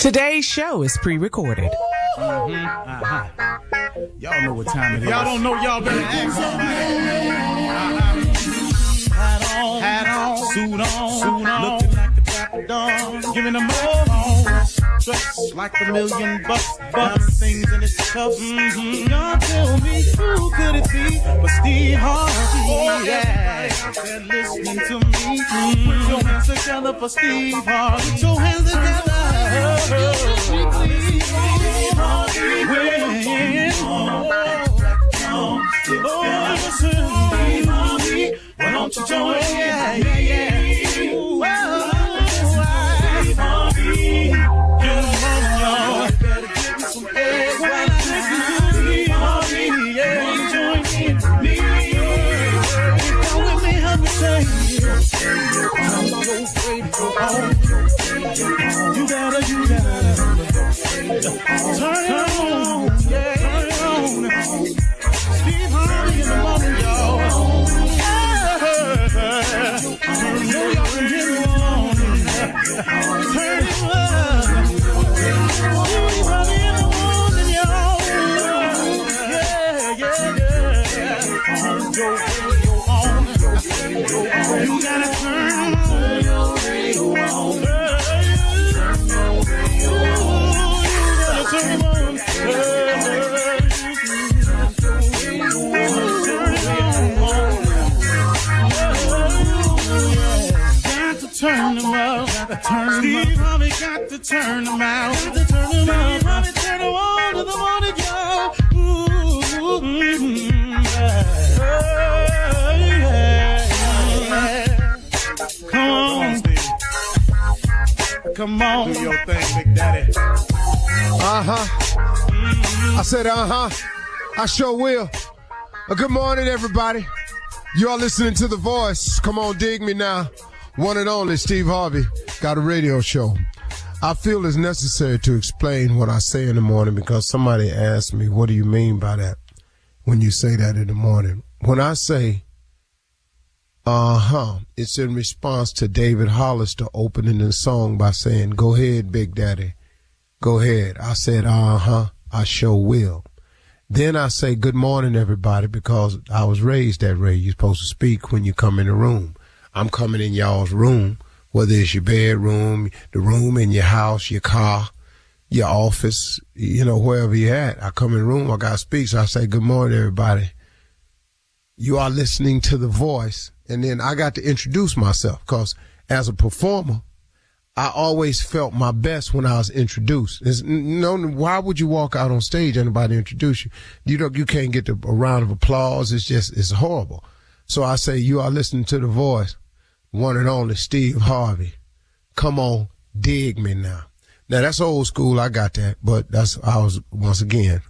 Today's show is pre-recorded. Y'all know what time it is. Y'all don't know, y'all better ask somebody. Hat on, suit on, looking like the crack of dawn, giving them all dressed like $1,000,000, things in its cuffs. Y'all tell me who could it be but Steve Harvey? Oh, yeah, they're listening to me. Put your hands together for Steve Harvey. Put your hands together. Steve Harvey. Why don't you join? Yeah. Steve Harvey. Get along, y'all. Better give me some eggs. Steve Harvey. Yeah, join me. Come with me, help me say. I'm so afraid to go home. You gotta. Turn it on. Yeah, turn it on. Steve Harvey in the morning, y'all. You gotta turn your radio on. Turn them out. Steve Harvey got to turn them out. Steve Harvey turn them on to the morning, y'all. Come on, Steve. Come on. Do your thing, Big Daddy. I said, I sure will. Good morning, everybody. You are listening to The Voice. Come on, dig me now. One and only Steve Harvey got a radio show. I feel it's necessary to explain what I say in the morning because somebody asked me, what do you mean by that when you say that in the morning? When I say, it's in response to David Hollister opening the song by saying, go ahead, Big Daddy, go ahead. I said, I sure will. Then I say, good morning, everybody, because I was raised that way. You're supposed to speak when you come in the room. I'm coming in y'all's room, whether it's your bedroom, the room in your house, your car, your office, wherever you're at. I come in the room, I got to speak, so I say, good morning, everybody. You are listening to The Voice. And then I got to introduce myself because as a performer, I always felt my best when I was introduced. Why would you walk out on stage and nobody introduce you? You can't get a round of applause. It's horrible. So I say, you are listening to The Voice. One and only Steve Harvey. Come on, dig me now. Now that's old school, I got that, but once again,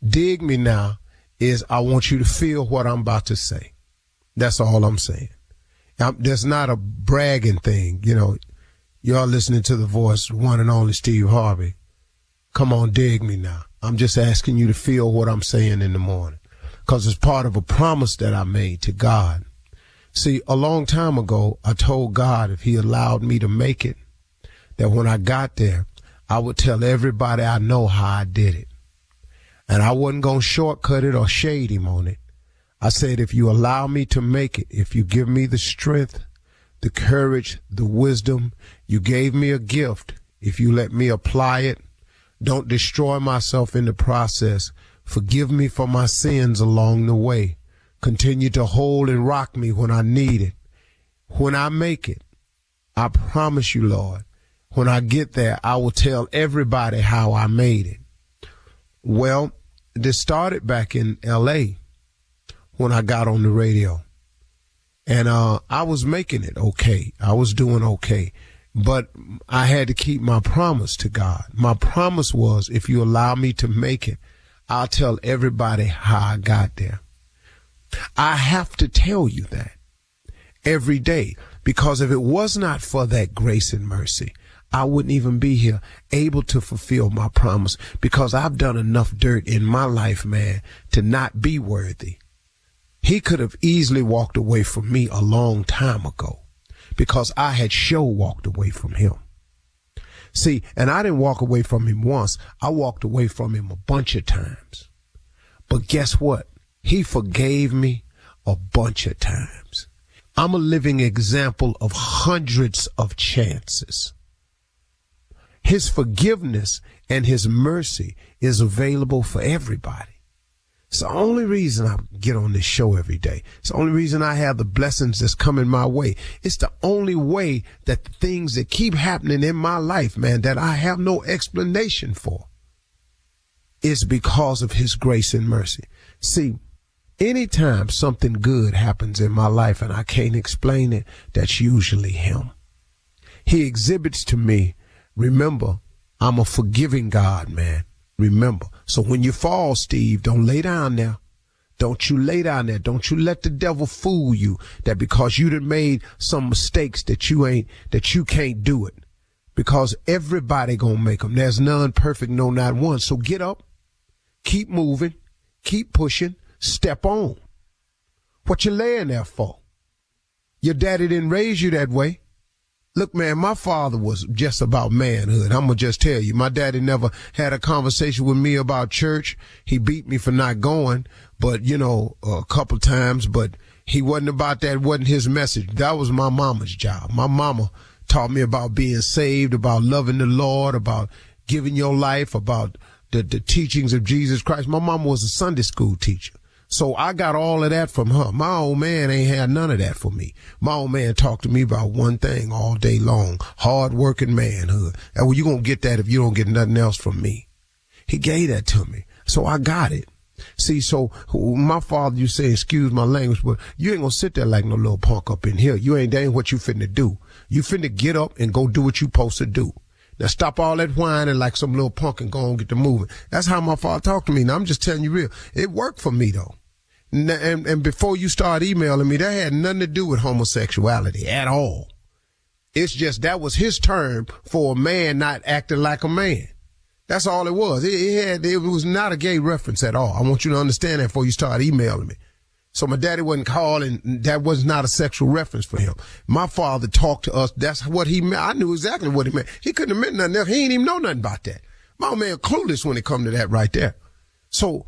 dig me now is I want you to feel what I'm about to say. That's all I'm saying. That's not a bragging thing, You are listening to The Voice, one and only Steve Harvey. Come on, dig me now. I'm just asking you to feel what I'm saying in the morning because it's part of a promise that I made to God. See, a long time ago, I told God if he allowed me to make it, that when I got there, I would tell everybody I know how I did it. And I wasn't going to shortcut it or shade him on it. I said, if you allow me to make it, if you give me the strength, the courage, the wisdom, you gave me a gift. If you let me apply it, don't destroy myself in the process. Forgive me for my sins along the way. Continue to hold and rock me when I need it. When I make it, I promise you, Lord, when I get there, I will tell everybody how I made it. Well, this started back in L.A. when I got on the radio. And I was making it okay. I was doing okay. But I had to keep my promise to God. My promise was, if you allow me to make it, I'll tell everybody how I got there. I have to tell you that every day, because if it was not for that grace and mercy, I wouldn't even be here able to fulfill my promise, because I've done enough dirt in my life, man, to not be worthy. He could have easily walked away from me a long time ago because I had walked away from him. See, and I didn't walk away from him once. I walked away from him a bunch of times. But guess what? He forgave me a bunch of times. I'm a living example of hundreds of chances. His forgiveness and his mercy is available for everybody. It's the only reason I get on this show every day. It's the only reason I have the blessings that's coming my way. It's the only way that the things that keep happening in my life, man, that I have no explanation for, is because of his grace and mercy. See, anytime something good happens in my life and I can't explain it, that's usually him. He exhibits to me, remember, I'm a forgiving God, man. Remember. So when you fall, Steve, don't lay down there. Don't you lay down there. Don't you let the devil fool you that because you done made some mistakes that you can't do it. Because everybody gonna make them. There's none perfect, no, not one. So get up, keep moving, keep pushing, step on. What you laying there for? Your daddy didn't raise you that way. Look, man, my father was just about manhood. I'm going to just tell you, my daddy never had a conversation with me about church. He beat me for not going, but, a couple times, but he wasn't about that. Wasn't his message. That was my mama's job. My mama taught me about being saved, about loving the Lord, about giving your life, about the teachings of Jesus Christ. My mama was a Sunday school teacher. So I got all of that from her. My old man ain't had none of that for me. My old man talked to me about one thing all day long, hard-working manhood. And well, you gonna get that if you don't get nothing else from me. He gave that to me. So I got it. See, so my father, you say, excuse my language, but you ain't gonna sit there like no little punk up in here. That ain't what you finna do. You finna get up and go do what you supposed to do. Now stop all that whining like some little punk and go and get to moving. That's how my father talked to me. Now I'm just telling you real. It worked for me though. And before you start emailing me, that had nothing to do with homosexuality at all. It's just that was his term for a man not acting like a man. That's all it was. It was not a gay reference at all. I want you to understand that before you start emailing me. So my daddy wasn't calling. That was not a sexual reference for him. My father talked to us. That's what he meant. I knew exactly what he meant. He couldn't have meant nothing else. He ain't even know nothing about that. My old man clueless when it come to that right there. So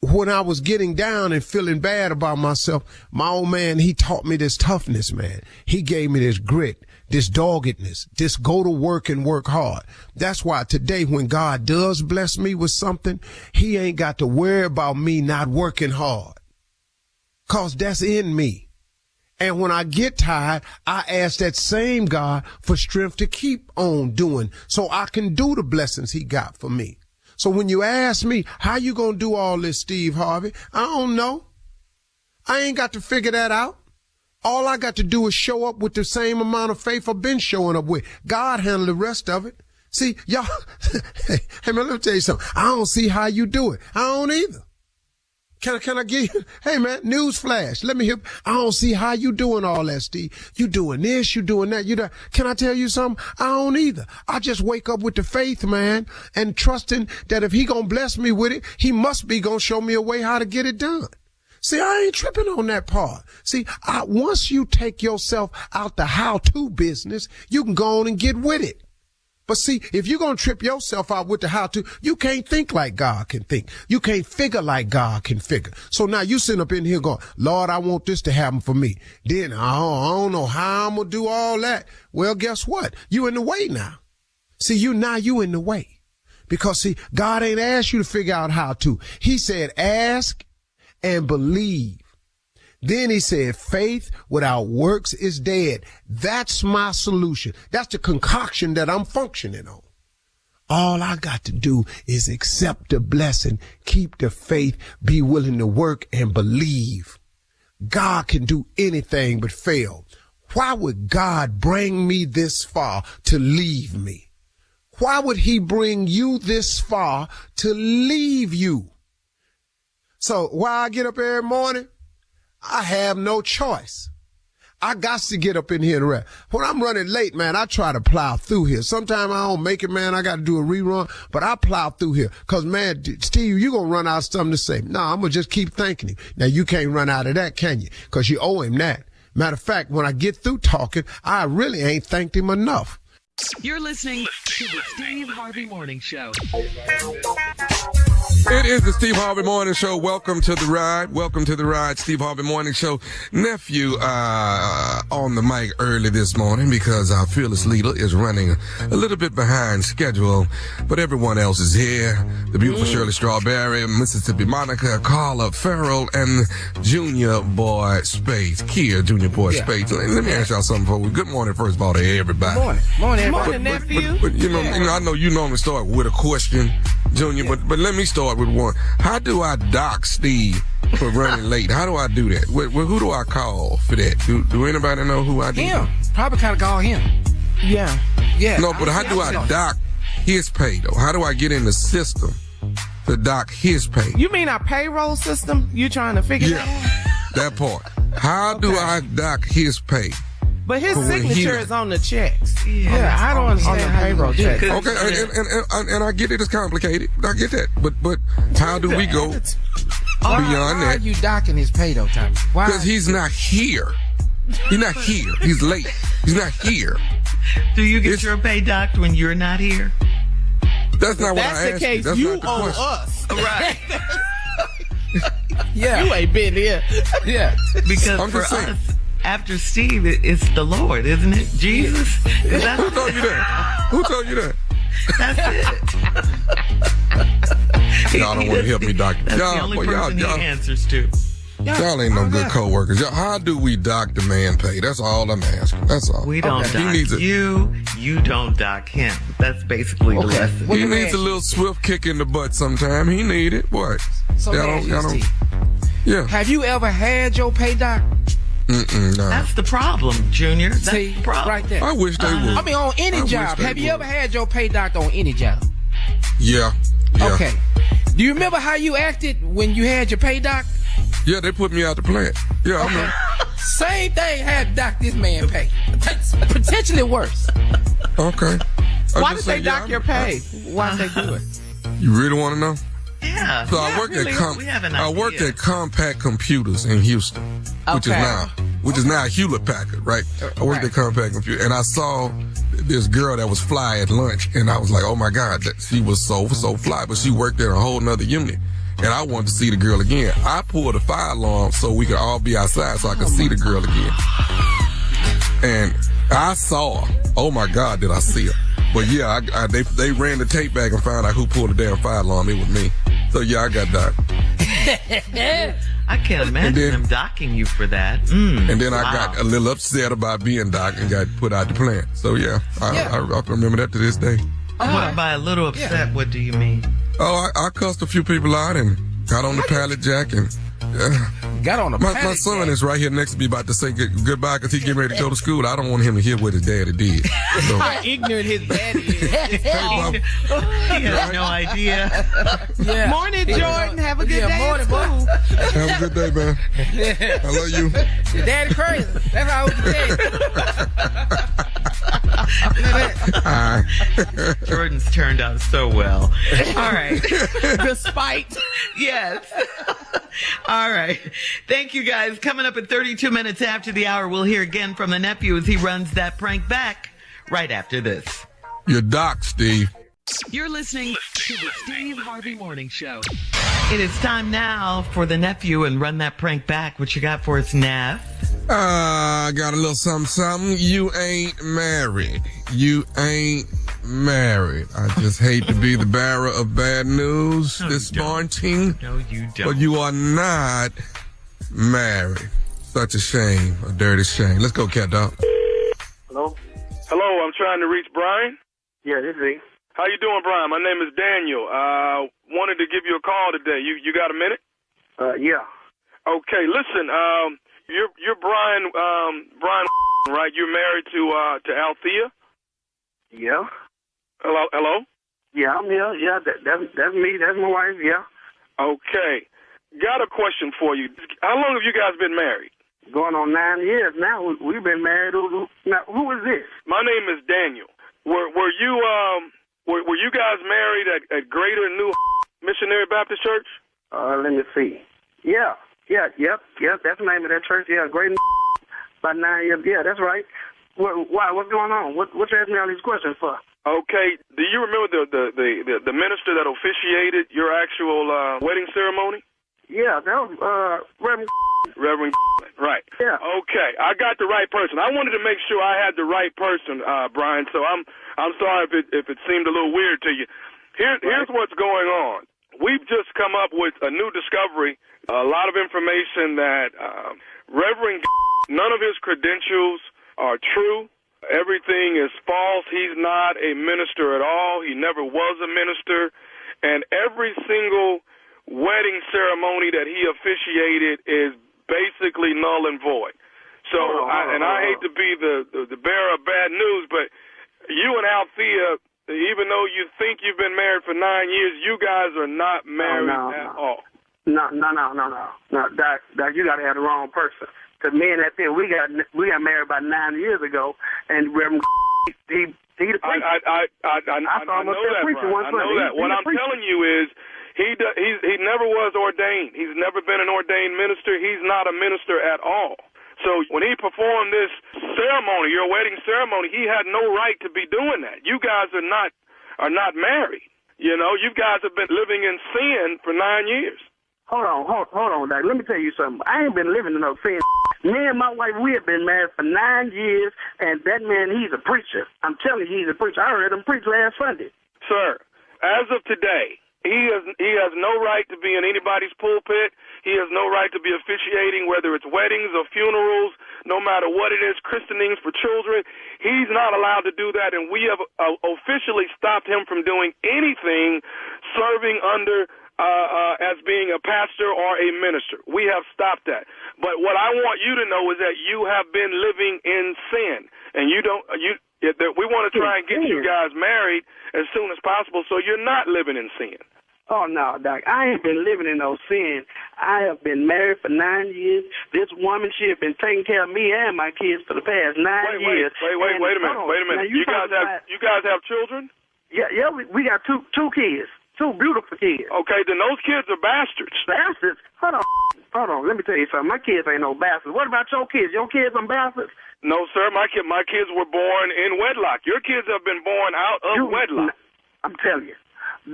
when I was getting down and feeling bad about myself, my old man, he taught me this toughness, man. He gave me this grit, this doggedness, this go to work and work hard. That's why today when God does bless me with something, he ain't got to worry about me not working hard. 'Cause that's in me. And when I get tired, I ask that same God for strength to keep on doing so I can do the blessings he got for me. So when you ask me, how you gonna do all this, Steve Harvey? I don't know. I ain't got to figure that out. All I got to do is show up with the same amount of faith I've been showing up with. God handle the rest of it. See, y'all, hey man, let me tell you something. I don't see how you do it. I don't either. Can I give you, hey man, news flash. Let me hear, I don't see how you doing all that, Steve. You doing this, you doing that, can I tell you something? I don't either. I just wake up with the faith, man, and trusting that if he gonna bless me with it, he must be gonna show me a way how to get it done. See, I ain't tripping on that part. See, once you take yourself out the how-to business, you can go on and get with it. But see, if you're going to trip yourself out with the how-to, you can't think like God can think. You can't figure like God can figure. So now you sitting up in here going, Lord, I want this to happen for me. Then I don't know how I'm going to do all that. Well, guess what? You in the way now. See, you in the way. Because see, God ain't asked you to figure out how to. He said, ask and believe. Then he said, faith without works is dead. That's my solution. That's the concoction that I'm functioning on. All I got to do is accept the blessing, keep the faith, be willing to work and believe. God can do anything but fail. Why would God bring me this far to leave me? Why would he bring you this far to leave you? So why I get up every morning? I have no choice. I got to get up in here and rap. When I'm running late, man, I try to plow through here. Sometimes I don't make it, man. I got to do a rerun, but I plow through here. 'Cause man, Steve, you going to run out of something to say. No, I'm going to just keep thanking him. Now you can't run out of that, can you? 'Cause you owe him that. Matter of fact, when I get through talking, I really ain't thanked him enough. You're listening to the Steve Harvey Morning Show. It is the Steve Harvey Morning Show. Welcome to the ride. Welcome to the ride, Steve Harvey Morning Show. Nephew on the mic early this morning because our fearless leader is running a little bit behind schedule, but everyone else is here. The beautiful Shirley Strawberry, Mississippi Monica, Carla Farrell, and Junior Boy Spades. Kia, Junior Boy Spades. Let me ask y'all something for you. Good morning, first of all, to everybody. Morning, nephew. But you know, I know you normally start with a question, Junior, but let me start with one. How do I dock Steve for running late? How do I do that? Who do I call for that? Do anybody know who I do? Him. Probably kind of call him. Yeah. No, but how do I dock his pay, though? How do I get in the system to dock his pay? You mean our payroll system? You trying to figure that out? That part. How do I dock his pay? But his signature is on the checks. Yeah, I don't understand payroll checks. Okay, and I get it. It's complicated. I get that. But how do we go beyond Why that? are you docking his pay, though, Tommy? Why? Because he's not here. He's not here. He's late. He's not here. Do you get your pay docked when you're not here? That's not what That's I the asked case. That's You not the owe question. us. Right. Yeah. You ain't been here. Yeah. Because I'm for just saying. us, after Steve, it's the Lord, isn't it? Jesus? Who told you that? Who told you that? That's it. Y'all don't want to help me, doctor. That's the only person he answers to. Y'all ain't no good co-workers. How do we dock the man pay? That's all I'm asking. That's all. We don't He dock needs you. You don't dock him. That's basically the lesson. Well, He let me needs ask a you. little swift kick in the butt sometime. He need it. What? So let me ask you y'all this, don't. Steve. Yeah. Have you ever had your pay docked? No. That's the problem, Junior. That's See, the problem. right there. I wish they would. I mean, on any I wish job. they Have you would. ever had your pay docked on any job? Yeah. Okay. Do you remember how you acted when you had your pay docked? Yeah, they put me out the plant. Yeah, I know. Same thing had docked this man pay. Potentially worse. Okay. Why did they dock your pay? Why did they do it? You really want to know? Yeah. So I worked we have an I worked idea. at Compact Computers in Houston, which is now Hewlett Packard, right? I worked at Compact Computer, and I saw this girl that was fly at lunch, and I was like, oh my God, she was so fly, but she worked in a whole nother unit. And I wanted to see the girl again. I pulled a fire alarm so we could all be outside so I could see the girl again. And I saw her. Oh my God, did I see her? But yeah, they ran the tape back and found out who pulled the damn fire alarm. It was me. So yeah, I got docked. I can't imagine them docking you for that. And then I got a little upset about being docked and got put out the plant. So yeah, I remember that to this day. What, by a little upset, what do you mean? Oh, I cussed a few people out and got on the pallet jack and Got on a my pallet son jack. is right here next to me about to say goodbye because he's getting ready to go to school. I don't want him to hear what his daddy did. So, How ignorant his daddy is. hey, He has no idea. Yeah. Morning, Jordan. Have a good day morning, at boy. school. have a good day, man. I love you. Your daddy crazy. That's how I would tell you. Jordan's turned out so well. All right. Despite. Yes. All right. Thank you, guys. Coming up at 32 minutes after the hour, we'll hear again from the nephew as he runs that prank back right after this. You're docked, Steve. You're listening to the Steve Harvey Morning Show. It is time now for the nephew and run that prank back. What you got for us, Nav? I got a little something. You ain't married. You ain't married. I just hate to be the bearer of bad news this morning. No, you don't. But you are not married. Such a shame. A dirty shame. Let's go, cat dog. Hello? Hello, I'm trying to reach Brian. Yeah, this is he. How you doing, Brian? My name is Daniel. Wanted to give you a call today. You got a minute? Yeah. Okay, listen. You're Brian. Brian, right? You're married to Althea. Yeah. Hello. Yeah, I'm here. Yeah, that's me. That's my wife. Yeah. Okay. Got a question for you. How long have you guys been married? Going on 9 years now. We've been married. Now, who is this? My name is Daniel. Were you guys married at Greater New Missionary Baptist Church? Let me see. Yeah. Yep. That's the name of that church. Yeah, great. About 9 years. Yeah, that's right. Why? What's going on? What you asking me all these questions for? Okay. Do you remember the minister that officiated your actual wedding ceremony? Yeah, that was Reverend. Right. Yeah. Okay. I got the right person. I wanted to make sure I had the right person, Brian. So I'm sorry if it seemed a little weird to you. Here's what's going on. We've just come up with a new discovery, a lot of information that Reverend, none of his credentials are true. Everything is false. He's not a minister at all. He never was a minister. And every single wedding ceremony that he officiated is basically null and void. So, I hate to be the bearer of bad news, but you and Althea, even though you think you've been married for 9 years, you guys are not married at all. No. Doc, you got to have the wrong person. Because me and Althea, we got married about 9 years ago, and Reverend he the preacher. I know that, Brian. I know that. What I'm telling you is he never was ordained. He's never been an ordained minister. He's not a minister at all. So when he performed this ceremony, your wedding ceremony, he had no right to be doing that. You guys are not married. You know, you guys have been living in sin for 9 years. Hold on, Doc. Let me tell you something. I ain't been living in no sin. Me and my wife, we have been married for 9 years, and that man, he's a preacher. I'm telling you, he's a preacher. I heard him preach last Sunday. Sir, as of today, he has no right to be in anybody's pulpit. He has no right to be officiating, whether it's weddings or funerals, no matter what it is, christenings for children. He's not allowed to do that, and we have officially stopped him from doing anything serving under as being a pastor or a minister. We have stopped that. But what I want you to know is that you have been living in sin, and we want to try and get you guys married as soon as possible so you're not living in sin. Oh, no, Doc. I ain't been living in no sin. I have been married for 9 years. This woman, she has been taking care of me and my kids for the past 9 years. Wait a minute. You guys have children? Yeah, we got two kids. Two beautiful kids. Okay, then those kids are bastards. Bastards? Hold on. Let me tell you something. My kids ain't no bastards. What about your kids? Your kids are bastards? No, sir. My kids were born in wedlock. Your kids have been born out of wedlock. I'm telling you,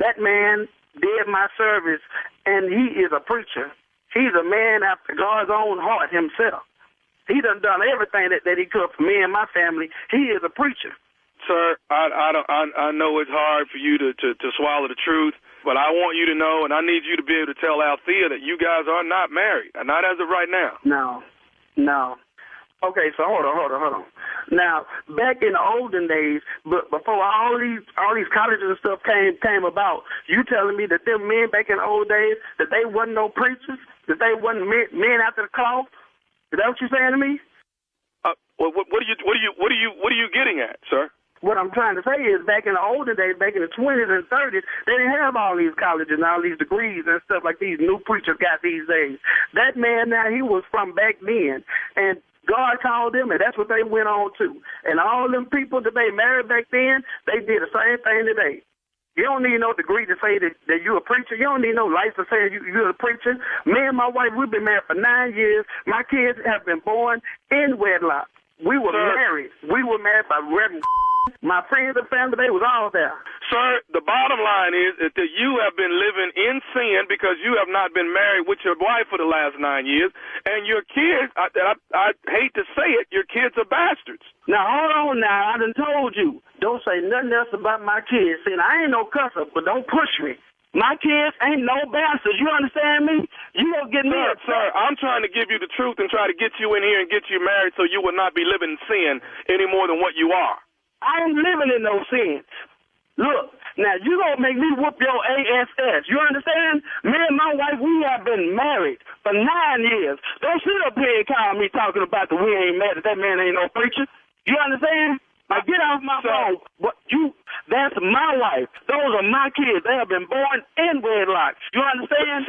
that man did my service, and he is a preacher. He's a man after God's own heart himself. He done everything that he could for me and my family. He is a preacher. Sir, I know it's hard for you to swallow the truth, but I want you to know, and I need you to be able to tell Althea that you guys are not married, not as of right now. No. Okay, so hold on. Now, back in the olden days, before all these colleges and stuff came about, you telling me that them men back in the old days, that they wasn't no preachers, that they wasn't men after the cloth? Is that what you're saying to me? What are you getting at, sir? What I'm trying to say is back in the olden days, back in the 20s and 30s, they didn't have all these colleges and all these degrees and stuff like these new preachers got these days. That man now, he was from back then, and God called them, and that's what they went on to. And all them people that they married back then, they did the same thing today. You don't need no degree to say that you're a preacher. You don't need no license to say you're a preacher. Me and my wife, we've been married for 9 years. My kids have been born in wedlock. We were married. We were married by Reverend. My friends and family, they was all there. Sir, the bottom line is that you have been living in sin because you have not been married with your wife for the last 9 years, and your kids, I hate to say it, your kids are bastards. Now, hold on now. I done told you. Don't say nothing else about my kids. See, I ain't no cusser, but don't push me. My kids ain't no bastards. You understand me? You don't get me upset. Sir, I'm trying to give you the truth and try to get you in here and get you married so you will not be living in sin any more than what you are. I ain't living in no sin. Look, now you gonna make me whoop your ASS. You understand? Me and my wife, we have been married for 9 years. Don't sit up here and call me talking about that we ain't married. That man ain't no preacher. You understand? Now get off my phone. That's my wife. Those are my kids. They have been born in wedlock. You understand?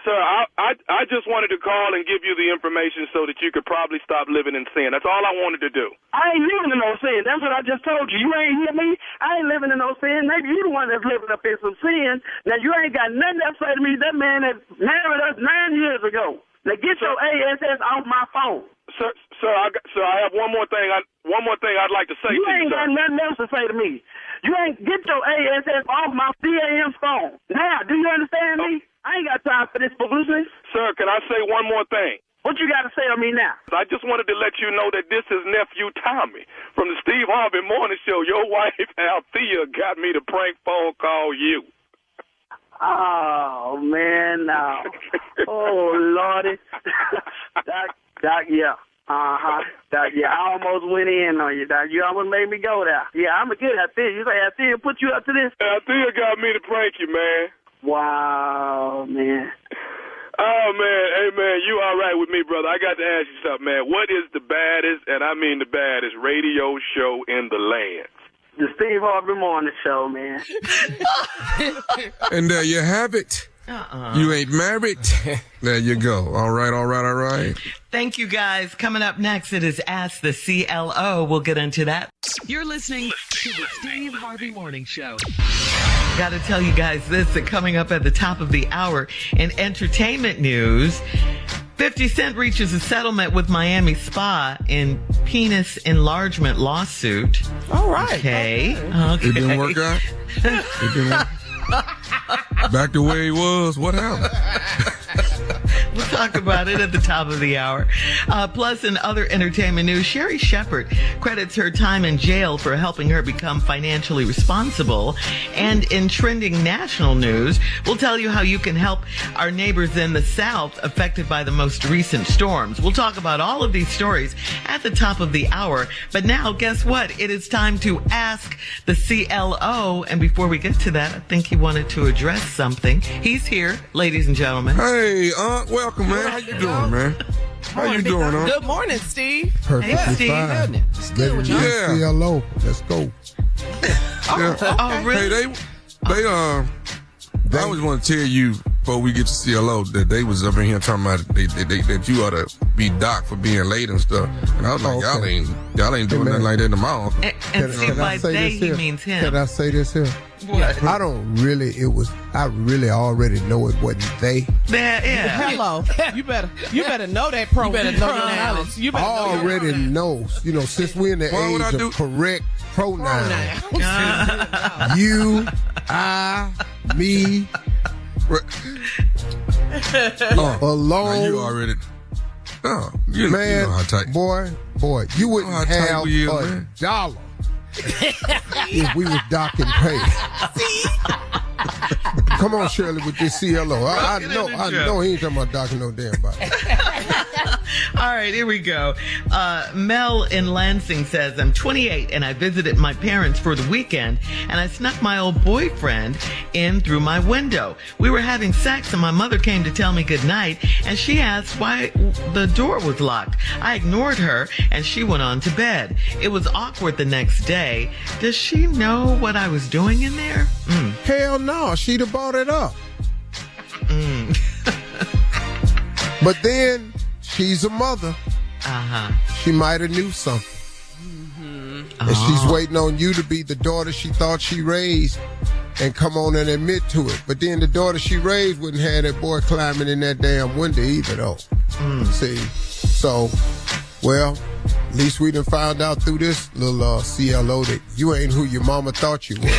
Sir, I just wanted to call and give you the information so that you could probably stop living in sin. That's all I wanted to do. I ain't living in no sin. That's what I just told you. You ain't hear me? I ain't living in no sin. Maybe you the one that's living up in some sin. Now, you ain't got nothing to say to me. That man that married us 9 years ago. Now, get your ASS off my phone. Sir, I have one more thing. One more thing I'd like to say to you, sir. You ain't got nothing else to say to me. You ain't get your ASS off my CAM phone. Now, do you understand me? I ain't got time for this publicity. Sir, can I say one more thing? What you got to say to me now? I just wanted to let you know that this is nephew Tommy from the Steve Harvey Morning Show. Your wife, Althea, got me to prank phone call you. Oh, man, no. Oh, Lordy. Doc, yeah. Doc, yeah, I almost went in on you, Doc. You almost made me go there. Yeah, I'm a good Althea. You say Althea put you up to this? Althea got me to prank you, man. Wow, man. Oh, man. Hey, man, you all right with me, brother? I got to ask you something, man. What is the baddest, and I mean the baddest, radio show in the land? The Steve Harvey Morning Show, man. And there you have it. You ain't married. There you go. All right. Thank you, guys. Coming up next, it is Ask the CLO. We'll get into that. You're listening to the Steve Harvey Morning Show. Got to tell you guys this, that coming up at the top of the hour in entertainment news, 50 Cent reaches a settlement with Miami Spa in penis enlargement lawsuit. All right. Okay. It didn't work out? It didn't work. Back the way he was. What happened? We'll talk about it at the top of the hour. Plus, in other entertainment news, Sherry Shepherd credits her time in jail for helping her become financially responsible. And in trending national news, we'll tell you how you can help our neighbors in the South affected by the most recent storms. We'll talk about all of these stories at the top of the hour. But now, guess what? It is time to ask the CLO. And before we get to that, I think he wanted to address something. He's here, ladies and gentlemen. Hey, welcome, man. How you doing, man? How you doing, Good morning, Steve. Perfectly Hey, Steve. fine. It's good with you. Yeah. CLO. Let's go. Oh, really? Hey, I always want to tell you before we get to CLO that they was up in here talking about that you ought to be docked for being late and stuff. And I was like, Okay. y'all ain't doing nothing like that tomorrow. And see, by they, he means him. Can I say this here? What? I really already know it wasn't they. Yeah. Hello. You better know that pronoun. You better know your nouns. You I better know your already know, since we're in the Why would I age do- of correct pronouns. pronouns. You, I, me, alone. Now you already. Oh, you Man, know how tight. boy, you wouldn't how tight have we is, a man. dollar if we was docking pay. Come on, Shirley, with this CLO. I know he ain't talking about docking no damn body. All right, here we go. Mel in Lansing says, I'm 28 and I visited my parents for the weekend and I snuck my old boyfriend in through my window. We were having sex and my mother came to tell me goodnight and she asked why the door was locked. I ignored her and she went on to bed. It was awkward the next day. Does she know what I was doing in there? Hell no, she'd have bought it up. But then she's a mother. She might have knew something. And she's waiting on you to be the daughter she thought she raised and come on and admit to it. But then the daughter she raised wouldn't have that boy climbing in that damn window either, though. See? So, well, at least we done found out through this little CLO that you ain't who your mama thought you were.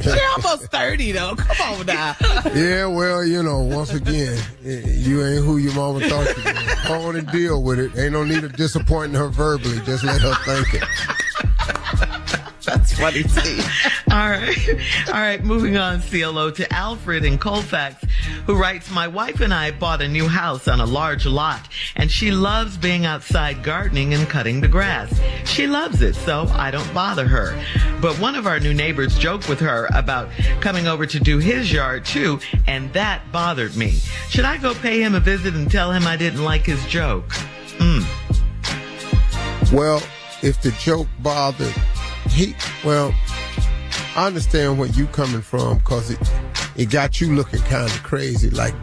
You're almost 30, though. Come on now. Yeah, well, once again, you ain't who your mama thought you were. Go on and deal with it. Ain't no need of disappointing her verbally. Just let her think it. That's funny, Steve. All right. Moving on, CLO, to Alfred in Colfax, who writes, my wife and I bought a new house on a large lot, and she loves being outside gardening and cutting the grass. She loves it, so I don't bother her. But one of our new neighbors joked with her about coming over to do his yard, too, and that bothered me. Should I go pay him a visit and tell him I didn't like his joke? Well, if the joke bothered I understand where you coming from because it got you looking kind of crazy, like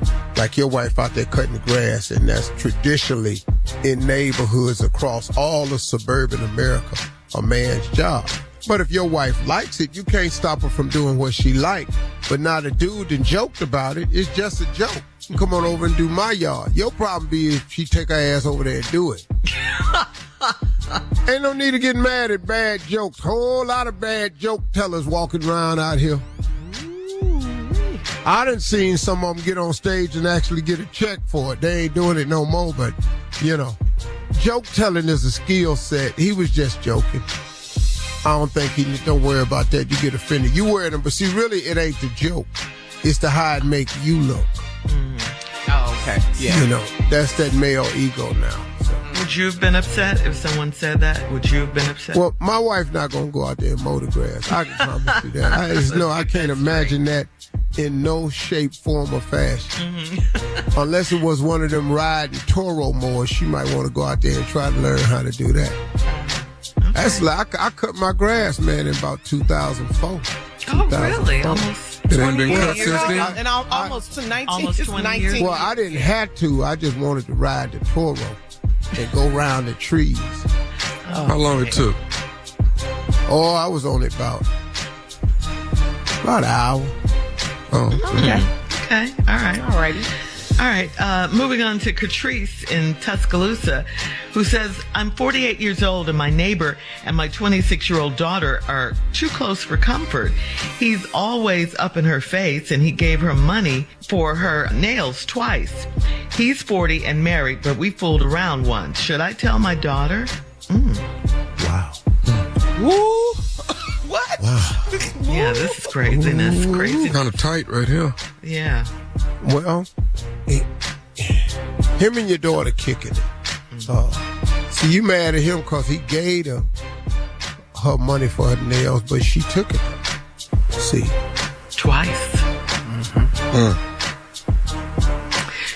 your wife out there cutting the grass, and that's traditionally in neighborhoods across all of suburban America a man's job. But if your wife likes it, you can't stop her from doing what she likes. But now the dude that joked about it is just a joke. and come on over and do my yard. Your problem be if she take her ass over there and do it. Ain't no need to get mad at bad jokes. Whole lot of bad joke tellers walking around out here. I done seen some of them get on stage and actually get a check for it. They ain't doing it no more, but, joke telling is a skill set. He was just joking. I don't think don't worry about that. You get offended. You wear them, but see, really, it ain't the joke. It's the how it make you look. Oh, okay. Yeah. That's that male ego now. So. Would you have been upset if someone said that? Would you have been upset? Well, my wife not going to go out there and mow the grass. I can promise you that. I can't imagine that in no shape, form, or fashion. Mm-hmm. Unless it was one of them riding Toro mowers, she might want to go out there and try to learn how to do that. Okay. That's like, I cut my grass, man, in about 2004. Oh, really? Almost. It ain't been cut since then? And almost to 19. Almost 20 years. Well, I didn't have to. I just wanted to ride the Toro and go around the trees. How long it took? Oh, I was on it about an hour. Oh. Okay. All right. All righty. All right. Moving on to Catrice in Tuscaloosa, who says, I'm 48 years old and my neighbor and my 26-year-old daughter are too close for comfort. He's always up in her face and he gave her money for her nails twice. He's 40 and married, but we fooled around once. Should I tell my daughter? Wow. Woo! What? Wow. Yeah, this is craziness. Crazy. Kind of tight right here. Yeah. Well, him and your daughter kicking it. See, you mad at him because he gave her money for her nails, but she took it. See. Twice.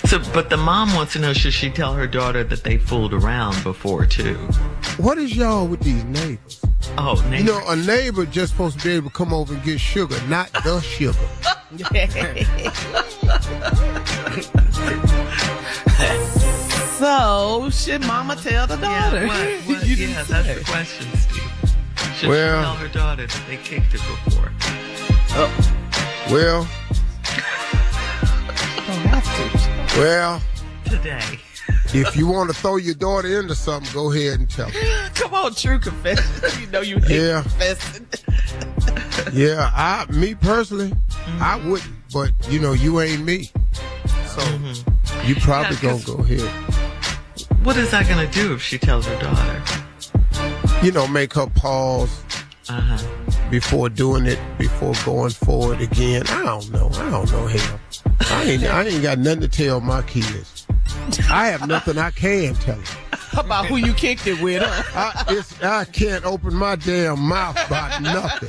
So, but the mom wants to know, should she tell her daughter that they fooled around before, too? What is y'all with these neighbors? Oh, neighbor. A neighbor just supposed to be able to come over and get sugar, not the sugar. So, should mama tell the daughter? Yeah, that's the question, Steve. Should she tell her daughter that they kicked her before? Well. Don't have to. Well. Today. If you want to throw your daughter into something, go ahead and tell her. Come on, true confession. You know you hate confessing. Yeah, me personally, I wouldn't. But, you ain't me. So, you probably gonna go ahead. What is that gonna do if she tells her daughter? Make her pause before doing it, before going forward again. I don't know, Hale. I ain't got nothing to tell my kids. I have nothing I can tell them. About who you kicked it with, huh? I can't open my damn mouth about nothing.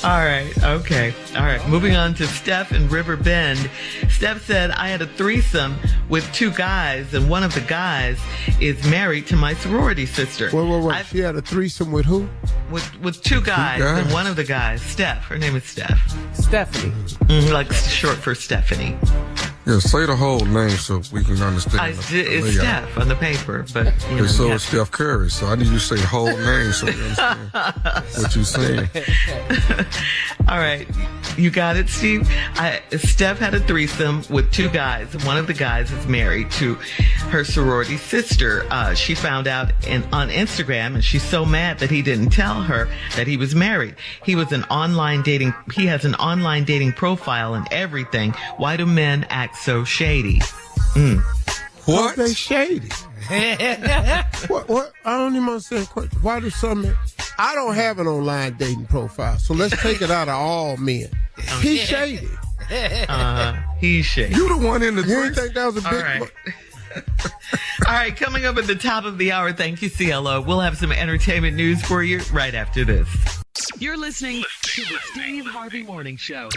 All right. Okay. All right. Moving on to Steph in River Bend. Steph said, I had a threesome with two guys, and one of the guys is married to my sorority sister. Wait. She had a threesome with who? With two guys, and one of the guys, Steph. Her name is Steph. Stephanie. Like short for Stephanie. Yeah, say the whole name so we can understand. It's Steph on the paper, but so is Steph Curry. So I need you to say the whole name so we understand what you're saying. All right, you got it, Steve. Steph had a threesome with two guys. One of the guys is married to her sorority sister. She found out on Instagram, and she's so mad that he didn't tell her that he was married. He has an online dating profile and everything. Why do men act so shady? What? They shady. What? I don't even understand. Why do some men? I don't have an online dating profile, so let's take it out of all men. He's shady. He's shady. You the one in the You didn't think that was a big one? All right, coming up at the top of the hour, thank you, CLO. We'll have some entertainment news for you right after this. You're listening to the Steve Harvey Morning Show.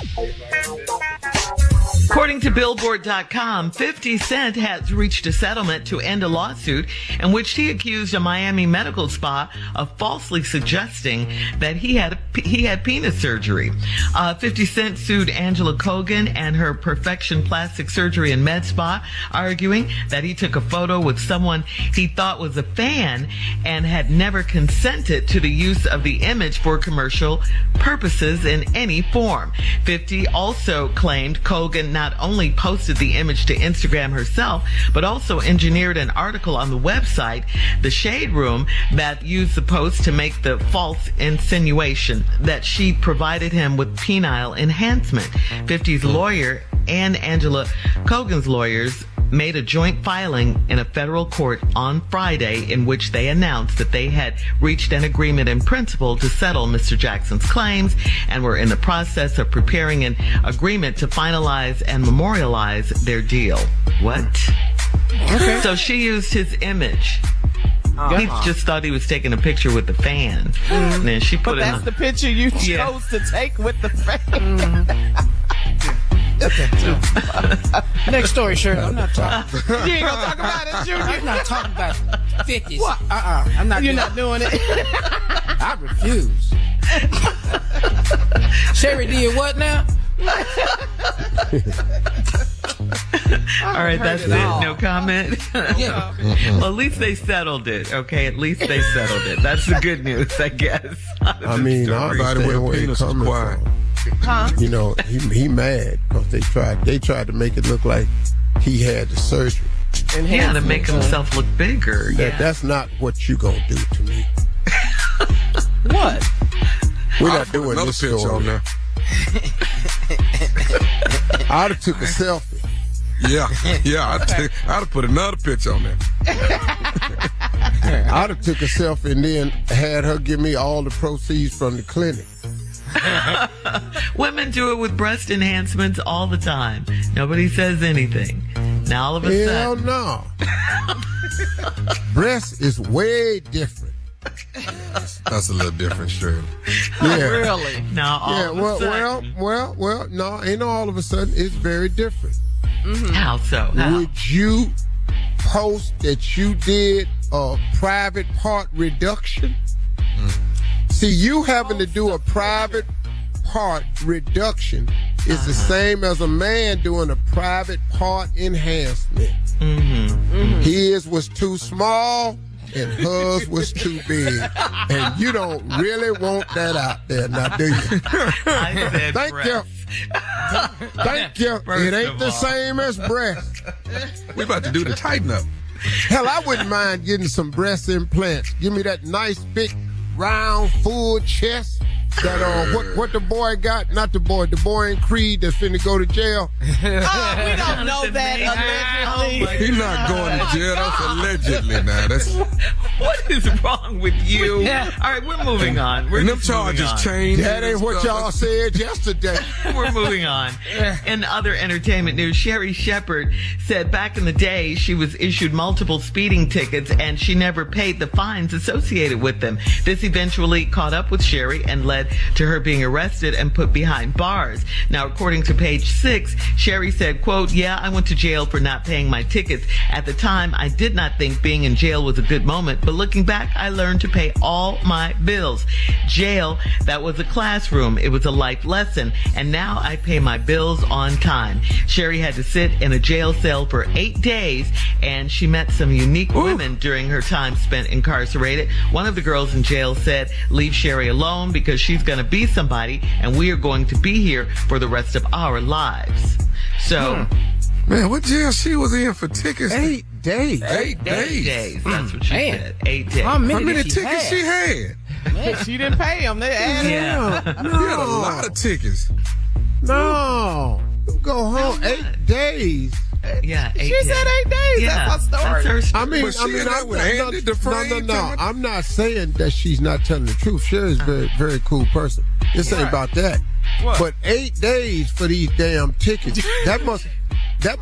According to Billboard.com, 50 Cent has reached a settlement to end a lawsuit in which he accused a Miami medical spa of falsely suggesting that he had penis surgery. 50 Cent sued Angela Kogan and her Perfection Plastic Surgery and Med Spa, arguing that he took a photo with someone he thought was a fan and had never consented to the use of the image for commercial purposes in any form. 50 also claimed Kogan not only posted the image to Instagram herself, but also engineered an article on the website, The Shade Room, that used the post to make the false insinuation that she provided him with penile enhancement. 50's lawyer and Angela Kogan's lawyers made a joint filing in a federal court on Friday in which they announced that they had reached an agreement in principle to settle Mr. Jackson's claims and were in the process of preparing an agreement to finalize and memorialize their deal. What? Okay. So she used his image. He just thought he was taking a picture with the fans. And then she put that's the picture you chose to take with the fans. Okay. Next story, Shirley. I'm not talking. You ain't gonna talk about it, Junior? I'm not talking about 50s. What? I'm not. You're not doing it. I refuse. Sherry did what now? All right, that's it. No comment. Yeah. Well, at least they settled it. Okay, at least they settled it. That's the good news, I guess. I mean, I understand where he's coming from. You know, he mad because they tried to make it look like he had the surgery. Yeah, to make himself look bigger. That's not what you gonna do to me. What? We're not doing this story. On there. I'd have took a selfie. Yeah, I'd have put another picture on there. I'd have took a selfie and then had her give me all the proceeds from the clinic. Women do it with breast enhancements all the time. Nobody says anything. Now all of a Hell sudden. no. Breast is way different. That's a little different, Shirley. Yeah. Really? Now all of a sudden. Well, no, ain't all of a sudden. It's very different. Mm-hmm. How so? How? Would you post that you did a private part reduction? See, you having to do a private part reduction is the same as a man doing a private part enhancement. His was too small and hers was too big. And you don't really want that out there now, do you? I said Thank breast. you. Thank you. It ain't the same as breast. We about to do the tighten up. Hell, I wouldn't mind getting some breast implants. Give me that nice, big, round, full chest. That what the boy got? Not the boy in Creed that's finna go to jail. We don't know that allegedly. He's not going to jail. That's allegedly now. That's What is wrong with you? All right, we're moving on. and them charges changed. That ain't what y'all said yesterday. We're moving on. In other entertainment news, Sherry Shepherd said back in the day she was issued multiple speeding tickets and she never paid the fines associated with them. This eventually caught up with Sherry and led to her being arrested and put behind bars. Now, according to Page 6, Sherry said, quote, "Yeah, I went to jail for not paying my tickets. At the time, I did not think being in jail was a good moment, but looking back, I learned to pay all my bills. Jail, that was a classroom. It was a life lesson, and now I pay my bills on time." Sherry had to sit in a jail cell for 8 days, and she met some unique women during her time spent incarcerated. One of the girls in jail said, "Leave Sherry alone because she's going to be somebody, and we are going to be here for the rest of our lives." So, Man, what jail she was in for tickets? 8 days. 8 days. That's what she said. 8 days. How many, How many did she tickets have? she had? Man, she didn't pay him. They added Yeah. She had a lot of tickets. No. Go home 8 days. Yeah, 8 She days. said 8 days. Yeah, That's my story. that's her story. I mean, But she and I would hand it to Frank. No. I'm not saying that she's not telling the truth. Sherry's a very, very cool person. This ain't about that. What? But 8 days for these damn tickets, that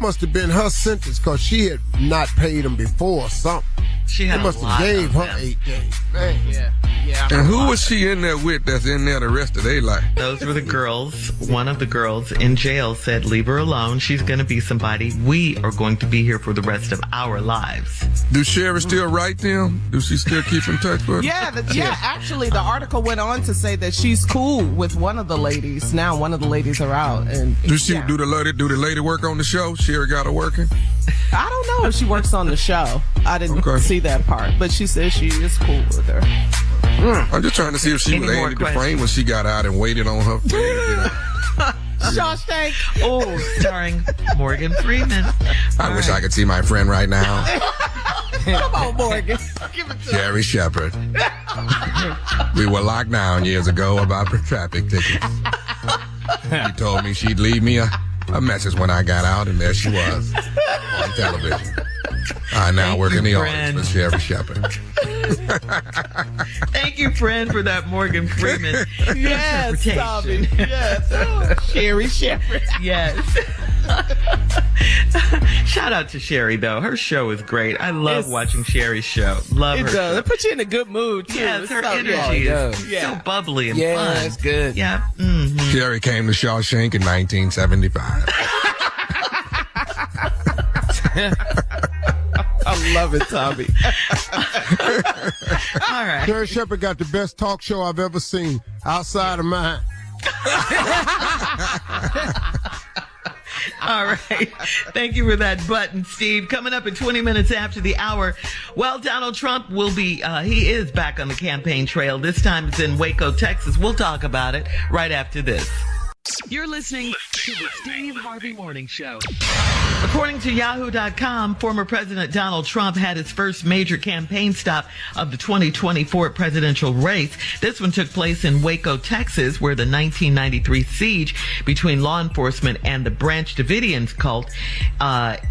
must have been her sentence because she had not paid them before or something. She had They must have gave her 8 days. Man. Yeah. And who was she in there with that's in there the rest of their life? Those were the girls. One of the girls in jail said, leave her alone. She's going to be somebody. We are going to be here for the rest of our lives. Do Sherry still write them? Do she still keep in touch with them? Yeah, actually, the article went on to say that she's cool with one of the ladies. Now one of the ladies are out. And do the lady work on the show? Sherry got her working? I don't know if she works on the show. I didn't see that part, but she says she is cool with her. I'm just trying to see if she was Andy Dufresne when she got out and waited on her. Shawshank. Oh, starring Morgan Freeman. I wish I could see my friend right now. Come on, Morgan. Give it to Jerry Shepard. We were locked down years ago about traffic tickets. She told me she'd leave me a message when I got out, and there she was on television. I now work in the office with Sherry Shepard. Thank you, friend, for that Morgan Freeman interpretation. Yes. Oh, Sherry Shepard. Yes. Shout out to Sherry, though. Her show is great. I love watching Sherry's show. Love her. It does. It puts you in a good mood, too. Yes, her energy is so bubbly and fun. Yeah, it's good. Yeah. Mm-hmm. Sherry came to Shawshank in 1975. I love it, Tommy. All right. Sherry Shepard got the best talk show I've ever seen outside of mine. All right. Thank you for that button, Steve. Coming up at 20 minutes after the hour, well, Donald Trump will be, he is back on the campaign trail. This time it's in Waco, Texas. We'll talk about it right after this. You're listening to the Steve Harvey Morning Show. According to Yahoo.com, former President Donald Trump had his first major campaign stop of the 2024 presidential race. This one took place in Waco, Texas, where the 1993 siege between law enforcement and the Branch Davidians cult,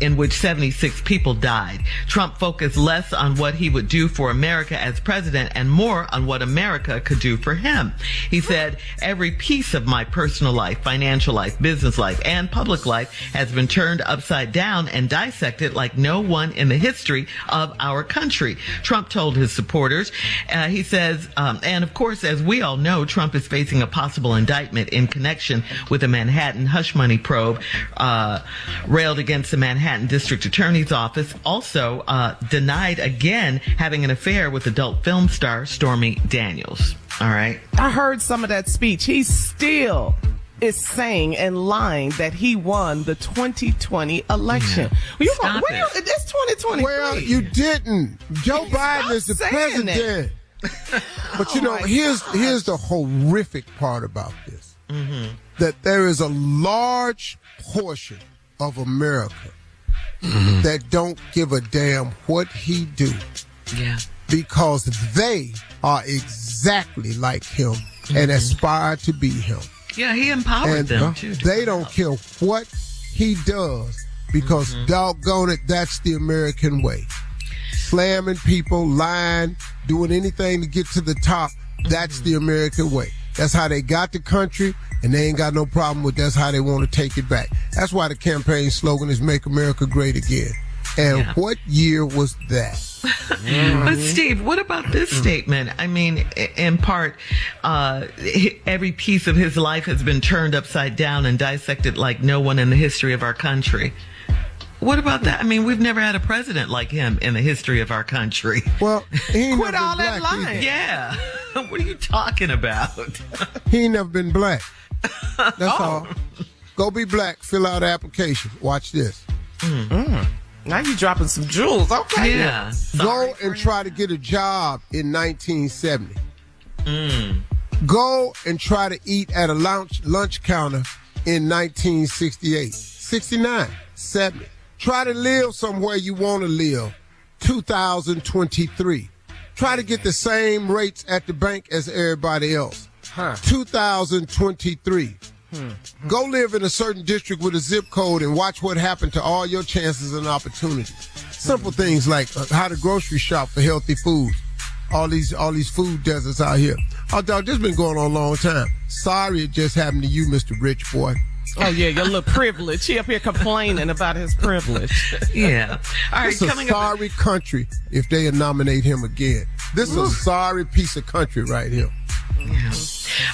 in which 76 people died. Trump focused less on what he would do for America as president and more on what America could do for him. He said, every piece of my personal life, financial life, business life, and public life has been turned upside down and dissected like no one in the history of our country. Trump told his supporters. He says, and of course, as we all know, Trump is facing a possible indictment in connection with the Manhattan hush money probe railed against the Manhattan District Attorney's Office. Also denied again having an affair with adult film star Stormy Daniels. All right. I heard some of that speech. He still is saying and lying that he won the 2020 election. Yeah. It's 2020. Well, you didn't. Joe Biden is the president. But you know, here's the horrific part about this. Mm-hmm. That there is a large portion of America that don't give a damn what he do. Yeah. Because they are exactly like him and aspire to be him. Yeah, he empowered them too. They don't care what he does because doggone it, that's the American way. Slamming people, lying, doing anything to get to the top, that's the American way. That's how they got the country, and they ain't got no problem with that's how they want to take it back. That's why the campaign slogan is Make America Great Again. And what year was that? But Steve, what about this statement? I mean, in part, every piece of his life has been turned upside down and dissected like no one in the history of our country. What about that? I mean, we've never had a president like him in the history of our country. Well, he ain't quit all that lying. Yeah. What are you talking about? He ain't never been black. That's all. Go be black. Fill out the application. Watch this. Now you dropping some jewels. Okay. Yeah. Go and try to get a job in 1970. Go and try to eat at a lunch counter in 1968. 69, 70. Try to live somewhere you want to live. 2023. Try to get the same rates at the bank as everybody else. 2023. Go live in a certain district with a zip code and watch what happened to all your chances and opportunities. Simple things like how to grocery shop for healthy foods. All these food deserts out here. Oh, dog, this has been going on a long time. Sorry it just happened to you, Mr. Rich Boy. Oh, yeah, your little privilege. He up here complaining about his privilege. Yeah. All right, This is a sorry country if they nominate him again. This is a sorry piece of country right here. Yeah.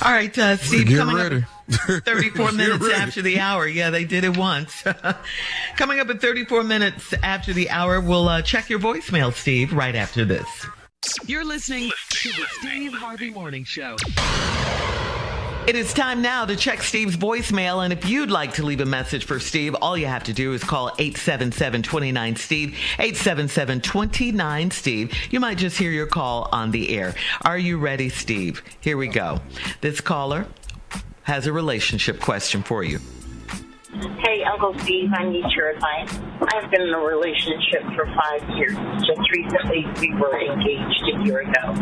All right, Steve, Get coming ready. up 34 minutes after the hour. Yeah, they did it once. Coming up at 34 minutes after the hour, we'll check your voicemail, Steve, right after this. You're listening to the Steve Harvey Morning Show. It is time now to check Steve's voicemail, and if you'd like to leave a message for Steve, all you have to do is call 877-29-STEVE, 877-29-STEVE. You might just hear your call on the air. Are you ready, Steve? Here we go. This caller has a relationship question for you. Hey, Uncle Steve, I need your advice. I've been in a relationship for 5 years. Just recently, we were engaged a year ago.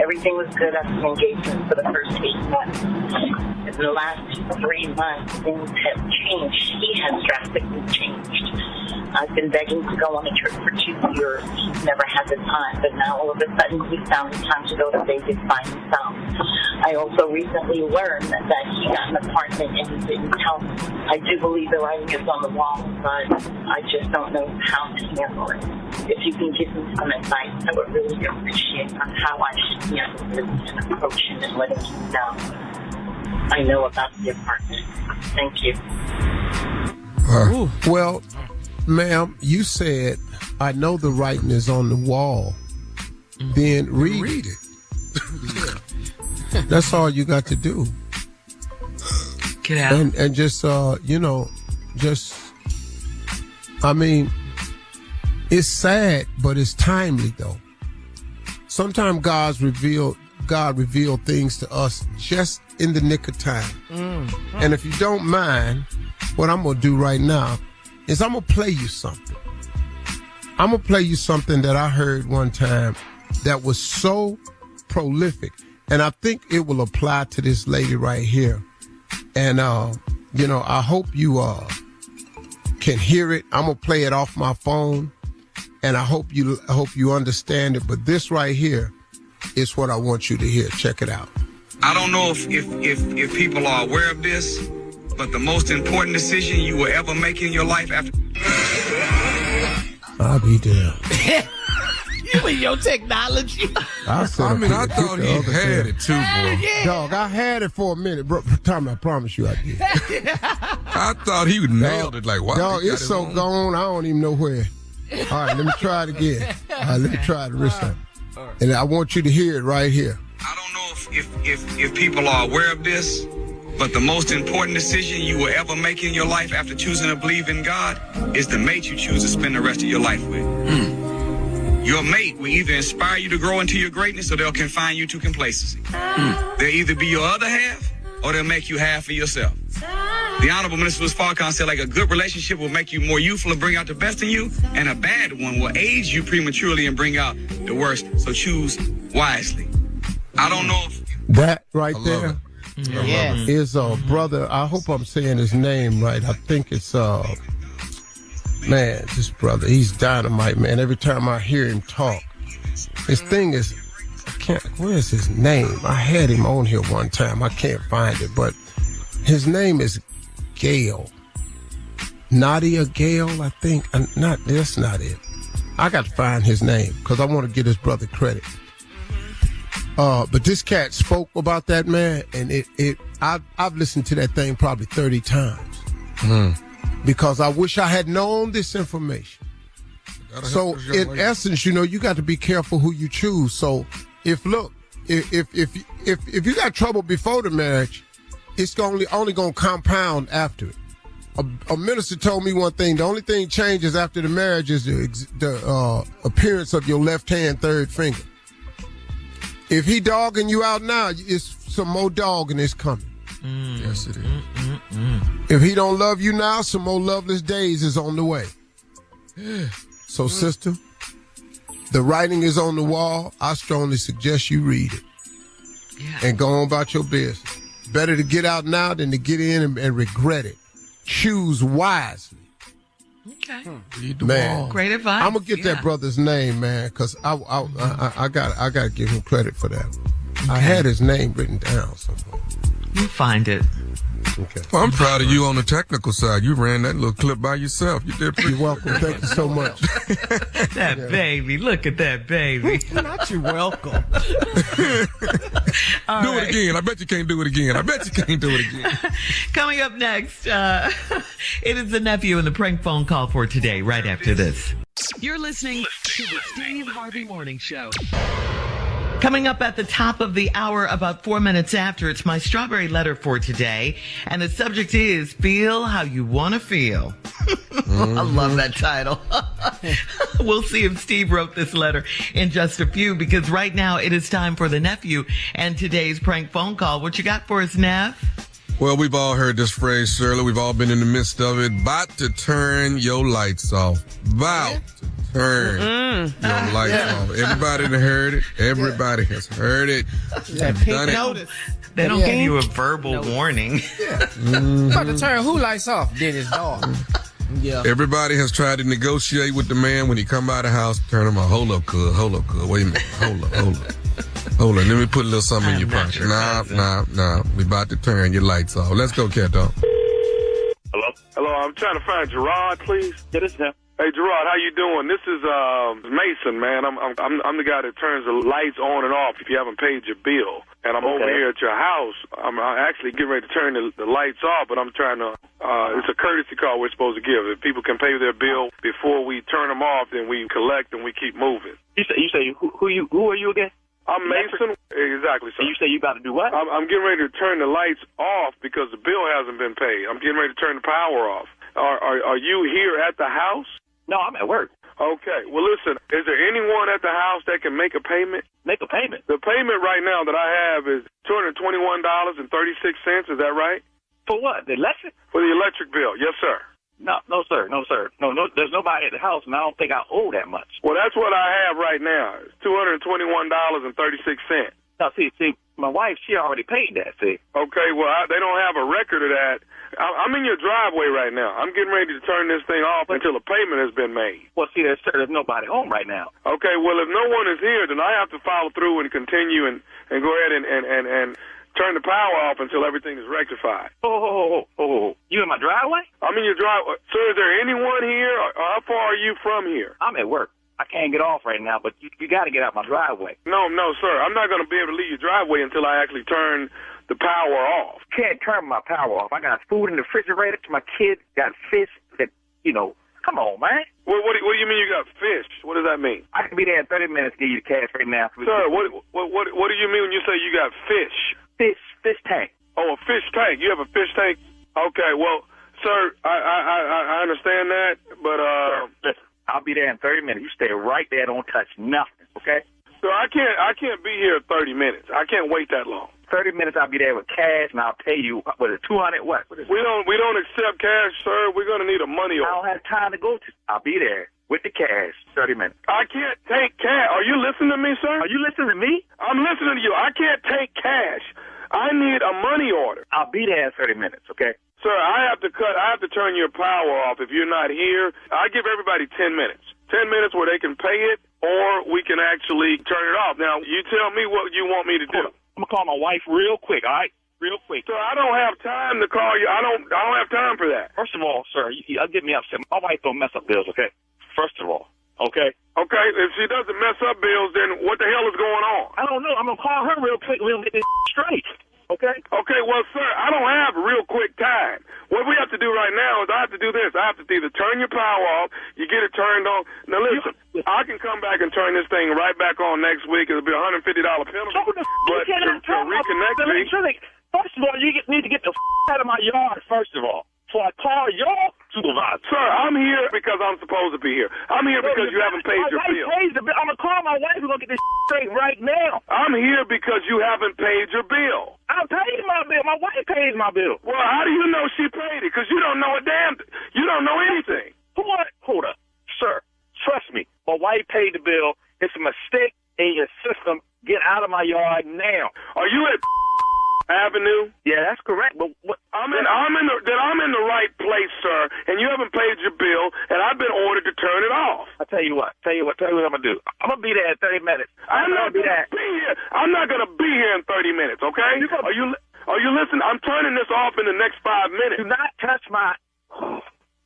Everything was good after the engagement for the first 8 months. In the last 3 months, things have changed. He has drastically changed. I've been begging to go on a trip for 2 years. He's never had the time, but now all of a sudden he found the time to go to Vegas by himself. I also recently learned that he got an apartment and he didn't tell me. I do believe the writing is on the wall, but I just don't know how to handle it. If you can give me some advice, I would really appreciate on how I should handle this and approach him and letting him know I know about the apartment. Thank you. Well, ma'am, you said, I know the writing is on the wall. Then read it. That's all you got to do. Get out. And just, I mean, it's sad, but it's timely, though. Sometimes God revealed things to us just in the nick of time. And if you don't mind, what I'm going to do right now is I'm going to play you something. I'm going to play you something that I heard one time that was so prolific. And I think it will apply to this lady right here. And, I hope you can hear it. I'm going to play it off my phone. And I hope you understand it. But this right here is what I want you to hear. Check it out. I don't know if people are aware of this, but the most important decision you will ever make in your life after... I'll be there. You and your technology. I thought he had it too, boy. Yeah. Dog, I had it for a minute, bro. Tommy, I promise you I did. I thought he nailed it. Like, wow. Dog, it's so gone, I don't even know where. All right, let me try it again. All right, let me try the rest of it. And I want you to hear it right here. I don't know if people are aware of this, but the most important decision you will ever make in your life after choosing to believe in God is the mate you choose to spend the rest of your life with. Your mate will either inspire you to grow into your greatness or they'll confine you to complacency. They'll either be your other half or they'll make you half of yourself. The Honorable Minister Farrakhan said, like, a good relationship will make you more youthful and bring out the best in you, and a bad one will age you prematurely and bring out the worst. So choose wisely. I don't know if... That right there Yes. is brother, I hope I'm saying his name right. I think it's, man, this brother, he's dynamite, man. Every time I hear him talk, his thing is, where's his name? I had him on here one time. I can't find it, but his name is Gale. Nadia Gale, I think. That's not it. I got to find his name because I want to give his brother credit. But this cat spoke about that, man, and I've listened to that thing probably 30 times. Because I wish I had known this information. So in essence, you got to be careful who you choose. So if you got trouble before the marriage, it's only going to compound after it. A minister told me one thing: the only thing changes after the marriage is the appearance of your left hand third finger. If he dogging you out now, it's some more dogging is coming. Yes, it is. If he don't love you now, some more loveless days is on the way. So, sister, the writing is on the wall. I strongly suggest you read it and go on about your business. Better to get out now than to get in and regret it. Choose wisely. Okay. Man, great advice. I'm gonna get that brother's name, man, because I got to give him credit for that. I had his name written down somewhere. You find it. Okay. Well, I'm proud of you on the technical side. You ran that little clip by yourself. You did pretty. You're welcome. Thank you so much. That baby. Look at that baby. Not you welcome. Do it again. I bet you can't do it again. Coming up next, it is the nephew and the prank phone call for today, right after this. You're listening to the Steve Harvey Morning Show. Coming up at the top of the hour, about 4 minutes after, it's my strawberry letter for today. And the subject is Feel How You Want to Feel. I love that title. We'll see if Steve wrote this letter in just a few, because right now it is time for the nephew and today's prank phone call. What you got for us, Neff? Well, we've all heard this phrase, Shirley. We've all been in the midst of it. About to turn your lights off. About to turn your lights off. Everybody that heard it. Everybody has heard it. That pink notice. They don't give you a verbal warning. About to turn who lights off? Dennis dog. Yeah. Everybody has tried to negotiate with the man when he come out of the house. Turn him off. Hold up, cuz. Wait a minute. Hold up. Hold on, let me put a little something in your pocket. Nah. We about to turn your lights off. Let's go, cat dog. Hello, I'm trying to find Gerard, please. Yeah, this is him. Hey, Gerard, how you doing? This is Mason, man. I'm the guy that turns the lights on and off if you haven't paid your bill. And I'm over here at your house. I'm actually getting ready to turn the lights off, but I'm trying to. It's a courtesy call we're supposed to give. If people can pay their bill before we turn them off, then we collect and we keep moving. You say who are you again? I'm Mason. Exactly, sir. And you say you about to do what? I'm getting ready to turn the lights off because the bill hasn't been paid. I'm getting ready to turn the power off. Are you here at the house? No, I'm at work. Okay. Well, listen, is there anyone at the house that can make a payment? Make a payment? The payment right now that I have is $221.36. Is that right? For what? The electric? For the electric bill. Yes, sir. No, sir. No, there's nobody at the house, and I don't think I owe that much. Well, that's what I have right now. It's $221.36. Now, see, my wife, she already paid that, see. Okay, well, they don't have a record of that. I'm in your driveway right now. I'm getting ready to turn this thing off until a payment has been made. Well, see, there's nobody home right now. Okay, well, if no one is here, then I have to follow through and continue and go ahead and turn the power off until everything is rectified. Oh. You in my driveway? I'm in your driveway. Sir, is there anyone here? Or how far are you from here? I'm at work. I can't get off right now, but you got to get out my driveway. No, sir. I'm not going to be able to leave your driveway until I actually turn the power off. Can't turn my power off. I got food in the refrigerator. My kids got fish that, come on, man. What do you mean you got fish? What does that mean? I can be there in 30 minutes to give you the cash right now. Sir, what do you mean when you say you got fish? Fish tank. Oh, a fish tank. You have a fish tank? Okay, well, sir, I understand that, but Sir, listen, I'll be there in 30 minutes. You stay right there, don't touch nothing, okay? So I can't be here 30 minutes. I can't wait that long. 30 minutes I'll be there with cash, and I'll pay you, what is it, 200 what? What is it? We don't accept cash, sir. We're going to need a money order. I don't have time to go to. I'll be there with the cash, 30 minutes. I can't take cash. Are you listening to me, sir? Are you listening to me? I'm listening to you. I can't take cash. I need a money order. I'll be there in 30 minutes, okay? Sir, I have to turn your power off if you're not here. I give everybody 10 minutes. 10 minutes where they can pay it, or we can actually turn it off. Now, you tell me what you want me to do. I'm going to call my wife real quick, all right? Real quick. Sir, I don't have time to call you. I don't have time for that. First of all, sir, you'll get me upset. My wife don't mess up bills, okay? First of all, okay? Okay, if she doesn't mess up bills, then what the hell is going on? I don't know. I'm going to call her real quick. We'll get this straight. Okay? Okay, well, sir, I don't have real quick time. What we have to do right now is I have to do this. I have to either turn your power off, you get it turned on. Now, listen, I can come back and turn this thing right back on next week. It'll be a $150 penalty. But to reconnect me... First of all, you need to get the out of my yard, first of all. So I call your supervisor. Sir, I'm here because I'm supposed to be here. I'm here because you haven't paid your bill. I'm going to call my wife. We're going to get this straight right now. I'm here because you haven't paid your bill. I paid my bill. My wife pays my bill. Well, how do you know she paid it? Because you don't know a damn thing. You don't know anything. Hold up. Sir, trust me. My wife paid the bill. It's a mistake in your system. Get out of my yard now. Are you at Avenue? Yeah, that's correct. But I'm in the right place, sir, and you haven't paid your bill, and I've been ordered to turn it off. Tell you what I'm gonna do. I'm gonna be there in 30 minutes. I'm not gonna be here in 30 minutes, okay? Are you listening? I'm turning this off in the next 5 minutes. Do not touch my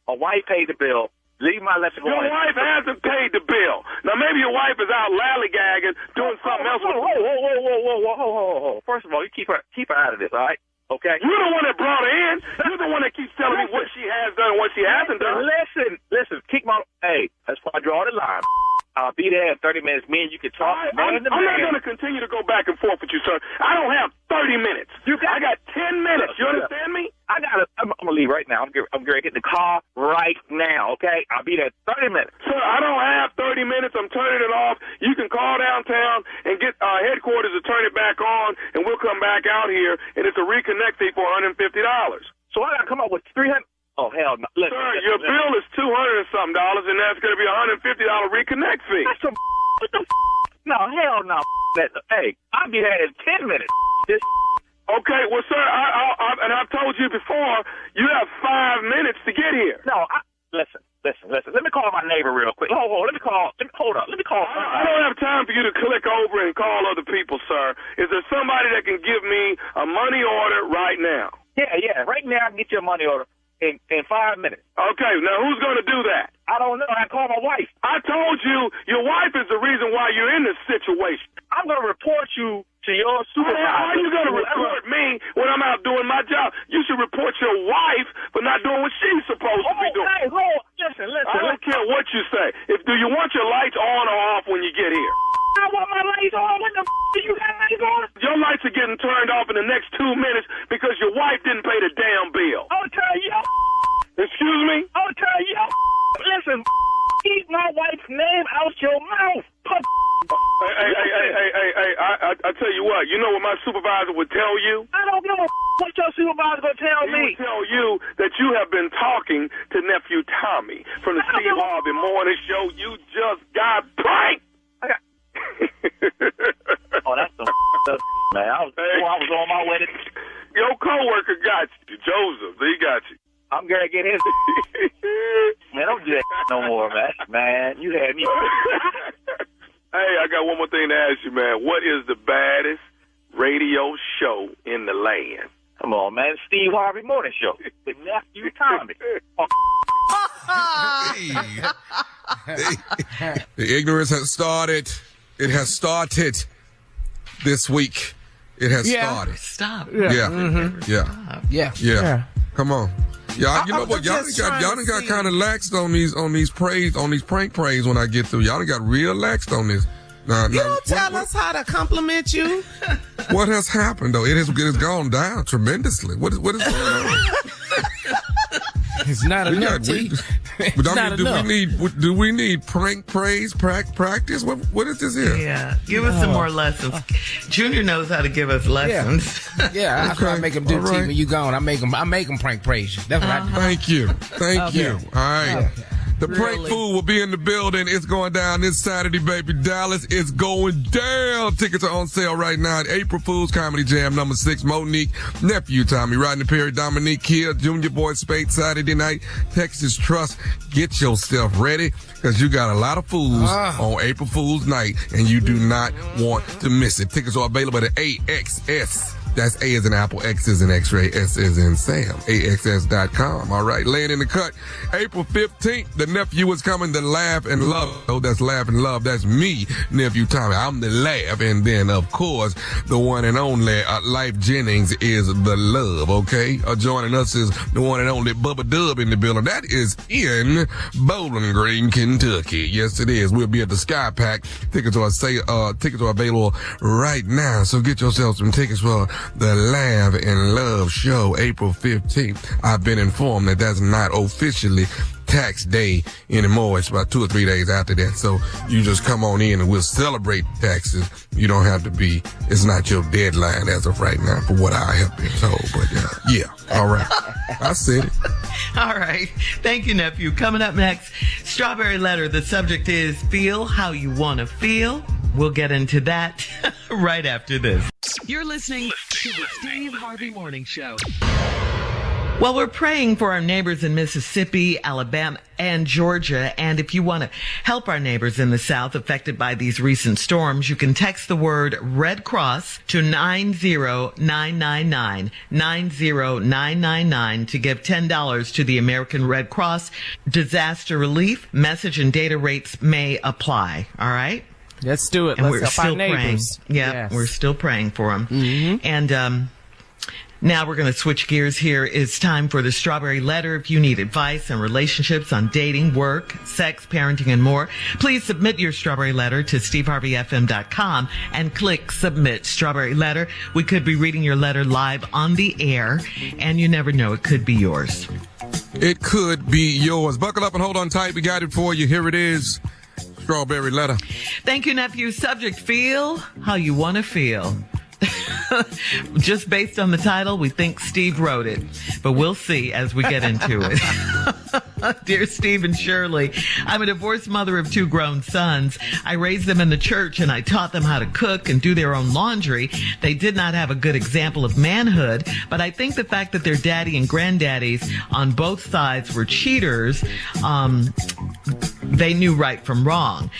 wife paid the bill. Leave my lesson. Your wife hasn't paid the bill. Now, maybe your wife is out lollygagging, doing something else. Whoa. First of all, you keep her out of this, all right? Okay? You're the one that brought her in. You're the one that keeps telling me what she has done and what she hasn't done. Listen. Hey, that's why I draw the line. I'll be there in 30 minutes. Me and you can talk. I'm not going to continue to go back and forth with you, sir. I don't have 30 minutes. I got 10 minutes. You understand me? I'm going to leave right now. I'm going to get in the car right now, okay? I'll be there in 30 minutes. Sir, I don't have 30 minutes. I'm turning it off. You can call downtown and get headquarters to turn it back on, and we'll come back out here, and it's a reconnect fee for $150. So I got to come up with $300. Oh, hell no. Listen, sir, your bill is $200 and something, and that's going to be a $150 reconnect fee. That's some what the No, hell no. Hey, I'll be there in 10 minutes. Okay, well, sir, and I've told you before, you have 5 minutes to get here. No, listen. Let me call my neighbor real quick. Hold on. Let me call. I don't have time for you to click over and call other people, sir. Is there somebody that can give me a money order right now? Yeah. Right now, I can get you a money order. In 5 minutes. Okay, now who's going to do that? I don't know. I call my wife. I told you your wife is the reason why you're in this situation. I'm going to report you to your supervisor. How are you going to report me when I'm out doing my job? You should report your wife for not doing what she's supposed to be doing. Hey, listen. I don't care what you say. Do you want your lights on or off when you get here? I want my lights on. What the do you got lights on? Your lights are getting turned off in the next 2 minutes because your wife didn't pay the damn bill. I'll tell you. Excuse me? I'll tell you. Listen, keep my wife's name out your mouth. Hey, I tell you what, you know what my supervisor would tell you? I don't know what your supervisor going to tell me. He would tell you that you have been talking to nephew Tommy from the Steve Harvey Morning Show. You just got pranked. Oh, that's some stuff, man. I was on my way to... Your coworker got you, Joseph. He got you. I'm gonna get his. Man, don't do that no more, man. Man, you had me. Hey, I got one more thing to ask you, man. What is the baddest radio show in the land? Come on, man. Steve Harvey Morning Show. The nephew Tommy. The ignorance has started. It has started this week. It has started. Stop. Yeah. Mm-hmm. Yeah. Come on. Y'all, you know what? Y'all done got kind of laxed on these prank praise when I get through. Y'all done got real laxed on this. You don't tell us how to compliment you. What has happened though? It has gone down tremendously. What is going on? It's not enough. Do we need prank praise practice? What is this here? Yeah, give us some more lessons. Junior knows how to give us lessons. Yeah, that's what I make him do. Right. When you gone, I make him prank praise you. That's what I do. Thank you. All right. The prank fool will be in the building. It's going down this Saturday, baby. Dallas, it's going down. Tickets are on sale right now at April Fool's Comedy Jam number 6. Monique, nephew Tommy, Rodney Perry, Dominique Hill, Junior Boy Spade, Saturday night. Texas Trust. Get yourself ready because you got a lot of fools on April Fool's night and you do not want to miss it. Tickets are available at AXS. That's A as in Apple, X as in X-ray, S as in Sam, AXS.com. All right, laying in the cut. April 15th, the nephew is coming to Laugh and Love. Oh, that's Laugh and Love. That's me, nephew Tommy. I'm the Laugh. And then, of course, the one and only Life Jennings is the Love, okay? Joining us is the one and only Bubba Dub in the building. That is in Bowling Green, Kentucky. Yes, it is. We'll be at the Sky Pack. Tickets are available right now. So get yourself some tickets for the Laugh and Love show, April 15th. I've been informed that that's not officially tax day anymore. It's about 2 or 3 days after that. So you just come on in and we'll celebrate taxes. You don't have to be, it's not your deadline as of right now for what I have been told. But all right. I said it. All right. Thank you, nephew. Coming up next, Strawberry Letter. The subject is feel how you want to feel. We'll get into that right after this. You're listening to the Steve Harvey Morning Show. Well, we're praying for our neighbors in Mississippi, Alabama, and Georgia. And if you want to help our neighbors in the South affected by these recent storms, you can text the word Red Cross to 90999, 90999 to give $10 to the American Red Cross. Disaster relief, message and data rates may apply. All right? Let's do it. And Let's we're help still our neighbors. praying. Yeah, Yes. we're still praying for them. Mm-hmm. And now we're going to switch gears here. It's time for the Strawberry Letter. If you need advice on relationships, on dating, work, sex, parenting, and more, please submit your Strawberry Letter to steveharveyfm.com and click Submit Strawberry Letter. We could be reading your letter live on the air, and you never know, it could be yours. It could be yours. Buckle up and hold on tight. We got it for you. Here it is. Strawberry Letter. Thank you, nephew. Subject, feel how you want to feel. Just based on the title, we think Steve wrote it, but we'll see as we get into it. Dear Steve and Shirley, I'm a divorced mother of 2 grown sons. I raised them in the church and I taught them how to cook and do their own laundry. They did not have a good example of manhood, but I think the fact that their daddy and granddaddies on both sides were cheaters, they knew right from wrong.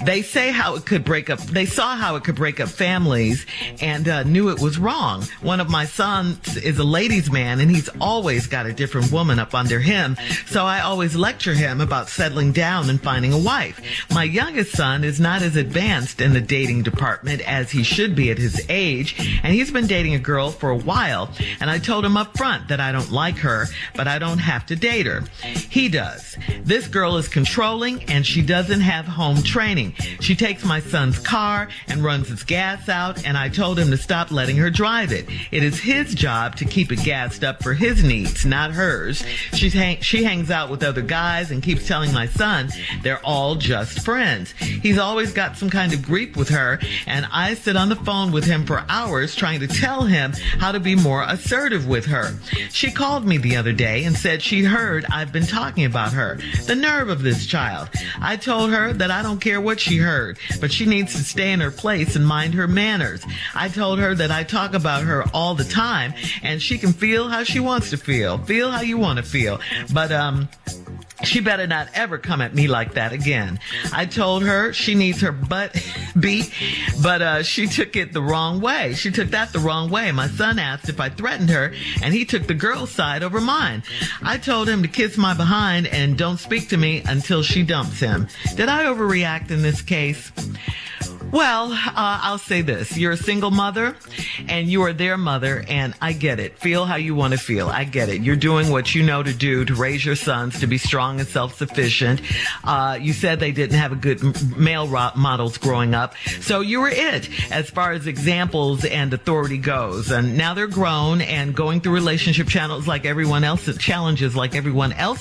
They say how it could break up. They saw how it could break up families and knew it was wrong. One of my sons is a ladies' man and he's always got a different woman up under him. So I always lecture him about settling down and finding a wife. My youngest son is not as advanced in the dating department as he should be at his age. And he's been dating a girl for a while. And I told him up front that I don't like her, but I don't have to date her. He does. This girl is controlling and she doesn't have home training. She takes my son's car and runs its gas out, and I told him to stop letting her drive it. It is his job to keep it gassed up for his needs, not hers. She hangs out with other guys and keeps telling my son they're all just friends. He's always got some kind of grief with her, and I sit on the phone with him for hours trying to tell him how to be more assertive with her. She called me the other day and said she heard I've been talking about her. The nerve of this child. I told her that I don't care what she heard, but she needs to stay in her place and mind her manners. I told her that I talk about her all the time and she can feel how she wants to feel how you want to feel, but she better not ever come at me like that again. I told her she needs her butt beat, but she took it the wrong way. She took that the wrong way. My son asked if I threatened her, and he took the girl's side over mine. I told him to kiss my behind and don't speak to me until she dumps him. Did I overreact in this case? Well, I'll say this. You're a single mother and you are their mother, and I get it. Feel how you want to feel. I get it. You're doing what you know to do to raise your sons to be strong and self-sufficient. You said they didn't have a good male models growing up, so you were it as far as examples and authority goes. And now they're grown and going through relationship challenges like everyone else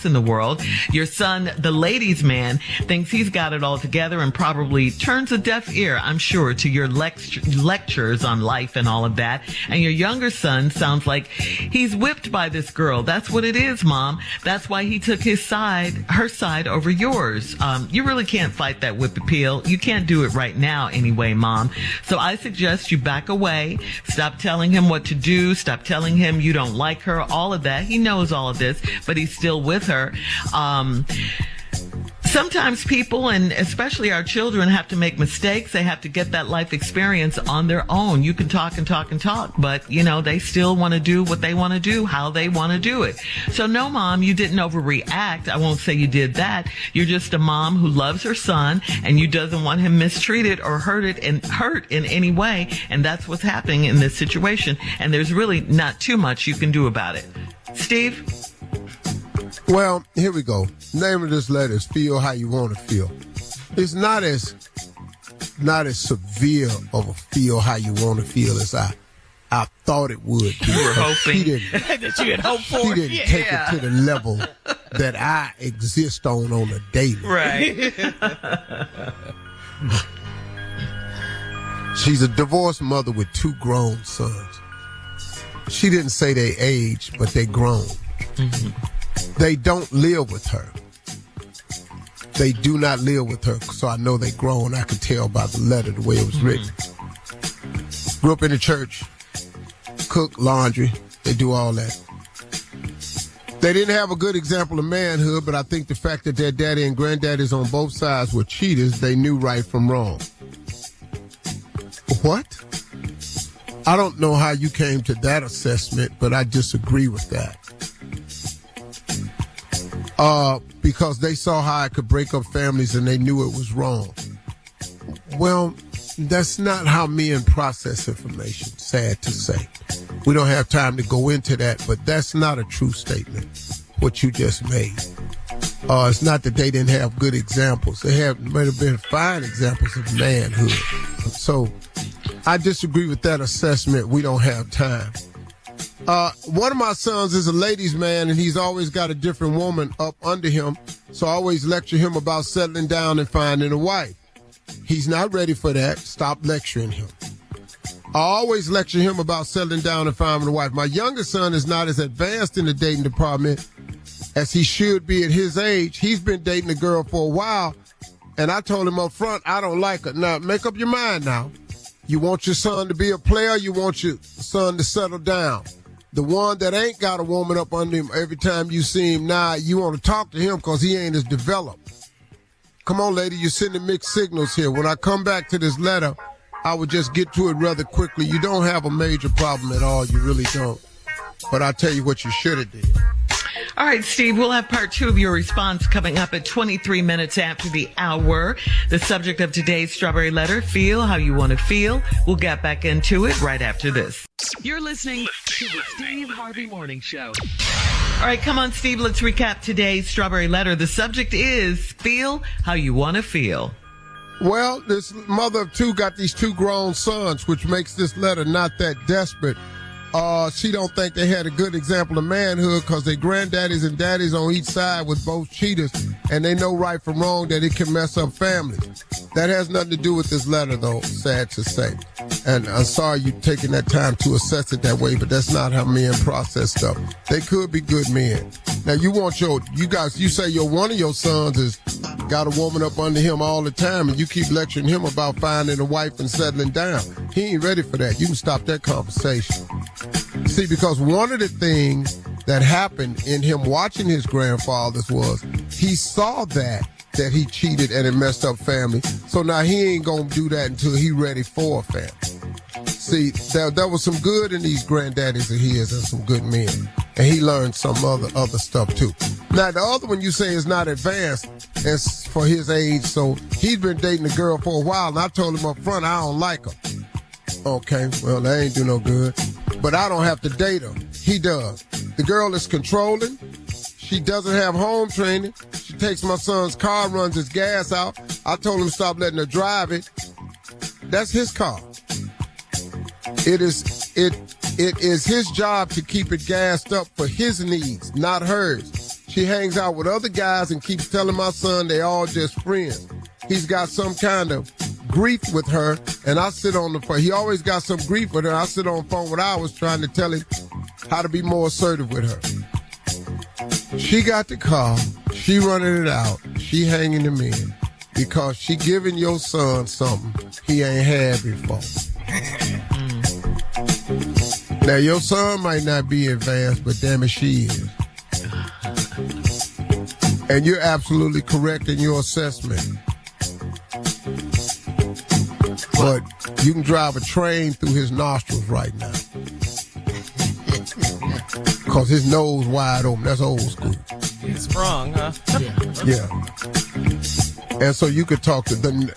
in the world. Your son, the ladies' man, thinks he's got it all together and probably turns a deaf ear, I'm sure, to your lectures on life and all of that. And your younger son sounds like he's whipped by this girl. That's what it is, Mom. That's why he took her side over yours. You really can't fight that whip appeal. You can't do it right now anyway, Mom. So I suggest you back away. Stop telling him what to do. Stop telling him you don't like her. All of that. He knows all of this, but he's still with her. Sometimes people, and especially our children, have to make mistakes. They have to get that life experience on their own. You can talk and talk and talk, but, they still want to do what they want to do, how they want to do it. So no, Mom, you didn't overreact. I won't say you did that. You're just a mom who loves her son, and you doesn't want him mistreated or hurt in any way. And that's what's happening in this situation. And there's really not too much you can do about it. Steve? Well, here we go. Name of this letter is Feel How You Want to Feel. It's not as severe of a feel how you want to feel as I thought it would be. You were hoping that you had hoped for. She didn't take it to the level that I exist on a daily. Right. She's a divorced mother with 2 grown sons. She didn't say their age, but they grown. Mm-hmm. They don't live with her. They do not live with her, so I know they grown. I could tell by the letter, the way it was written. Grew up in the church, cook, laundry, they do all that. They didn't have a good example of manhood, but I think the fact that their daddy and granddaddies on both sides were cheaters, they knew right from wrong. What? I don't know how you came to that assessment, but I disagree with that. Because they saw how it could break up families and they knew it was wrong. Well, that's not how men process information, sad to say. We don't have time to go into that, but that's not a true statement, what you just made. It's not that they didn't have good examples. They might have been fine examples of manhood. So I disagree with that assessment. We don't have time. One of my sons is a ladies' man, and he's always got a different woman up under him, so I always lecture him about settling down and finding a wife. He's not ready for that. Stop lecturing him. I always lecture him about settling down and finding a wife. My youngest son is not as advanced in the dating department as he should be at his age. He's been dating a girl for a while, and I told him up front, I don't like her. Now, make up your mind now. You want your son to be a player, you want your son to settle down. The one that ain't got a woman up under him every time you see him now, you want to talk to him because he ain't as developed. Come on, lady, you're sending mixed signals here. When I come back to this letter, I would just get to it rather quickly. You don't have a major problem at all. You really don't. But I'll tell you what you should have did. All right, Steve, we'll have part 2 of your response coming up at 23 minutes after the hour. The subject of today's Strawberry Letter, feel how you want to feel. We'll get back into it right after this. You're listening to the Steve Harvey Morning Show. All right, come on, Steve. Let's recap today's Strawberry Letter. The subject is feel how you want to feel. Well, this mother of two got these 2 grown sons, which makes this letter not that desperate. She don't think they had a good example of manhood because their granddaddies and daddies on each side was both cheaters, and they know right from wrong that it can mess up families. That has nothing to do with this letter, though, sad to say. And I'm sorry you taking that time to assess it that way, but that's not how men process stuff. They could be good men. Now, you say one of your sons has got a woman up under him all the time, and you keep lecturing him about finding a wife and settling down. He ain't ready for that. You can stop that conversation. See, because one of the things that happened in him watching his grandfathers was he saw that he cheated and it messed up family. So now he ain't going to do that until he ready for a family. See, there was some good in these granddaddies of his and some good men. And he learned some other stuff too. Now, the other one you say is not advanced as for his age, so he's been dating a girl for a while, and I told him up front I don't like her. Okay, well, that ain't do no good. But I don't have to date her. He does. The girl is controlling. She doesn't have home training. She takes my son's car, runs his gas out. I told him to stop letting her drive it. That's his car. It is his job to keep it gassed up for his needs, not hers. She hangs out with other guys and keeps telling my son they all just friends. He's got some kind of grief with her, and I sit on the phone. He always got some grief with her. I sit on the phone with hours trying to tell him how to be more assertive with her. She got the car. She running it out. She hanging him in because she giving your son something he ain't had before. Now, your son might not be advanced, but damn it, she is. And you're absolutely correct in your assessment. But you can drive a train through his nostrils right now. Because his nose wide open. That's old school. He's sprung, huh? Yeah. And so you could talk to them. You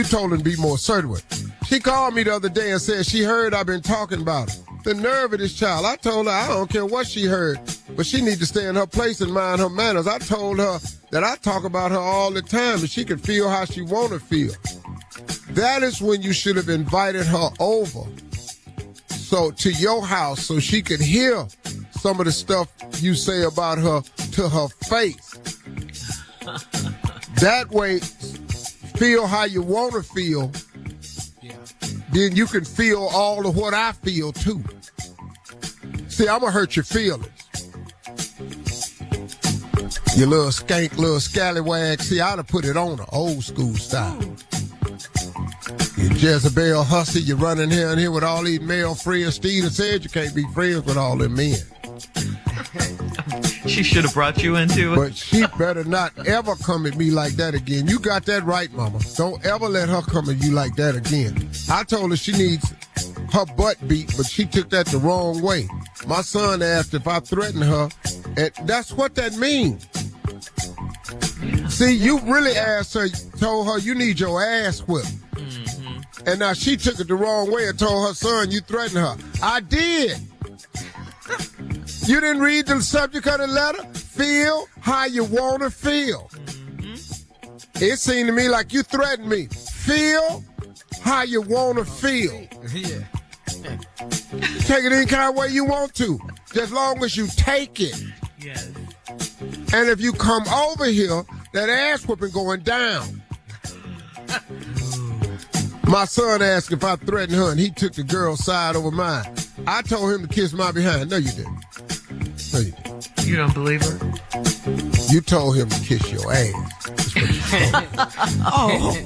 told him to be more assertive with. She called me the other day and said she heard I've been talking about her. The nerve of this child. I told her I don't care what she heard, but she needs to stay in her place and mind her manners. I told her that I talk about her all the time and she can feel how she want to feel. That is when you should have invited her over to your house so she could hear some of the stuff you say about her to her face. That way, feel how you want to feel. Then you can feel all of what I feel, too. See, I'm going to hurt your feelings. You little skank, little scallywag. See, I'd have put it on her, old school style. You Jezebel hussy, you're running here and here with all these male friends. Steve said you can't be friends with all them men. She should have brought you into it. But she better not ever come at me like that again. You got that right, Mama. Don't ever let her come at you like that again. I told her she needs her butt beat, but she took that the wrong way. My son asked if I threatened her, and that's what that means. See, you really told her you need your ass whipped. Mm-hmm. And now she took it the wrong way and told her son you threatened her. I did. You didn't read the subject of the letter? Feel how you want to feel. Mm-hmm. It seemed to me like you threatened me. Feel how you want to feel. Yeah. Take it any kind of way you want to, as long as you take it. Yes. And if you come over here, that ass whooping going down. My son asked if I threatened her, and he took the girl's side over mine. I told him to kiss my behind. No, you didn't. No, you didn't. You don't believe her? You told him to kiss your ass. Oh.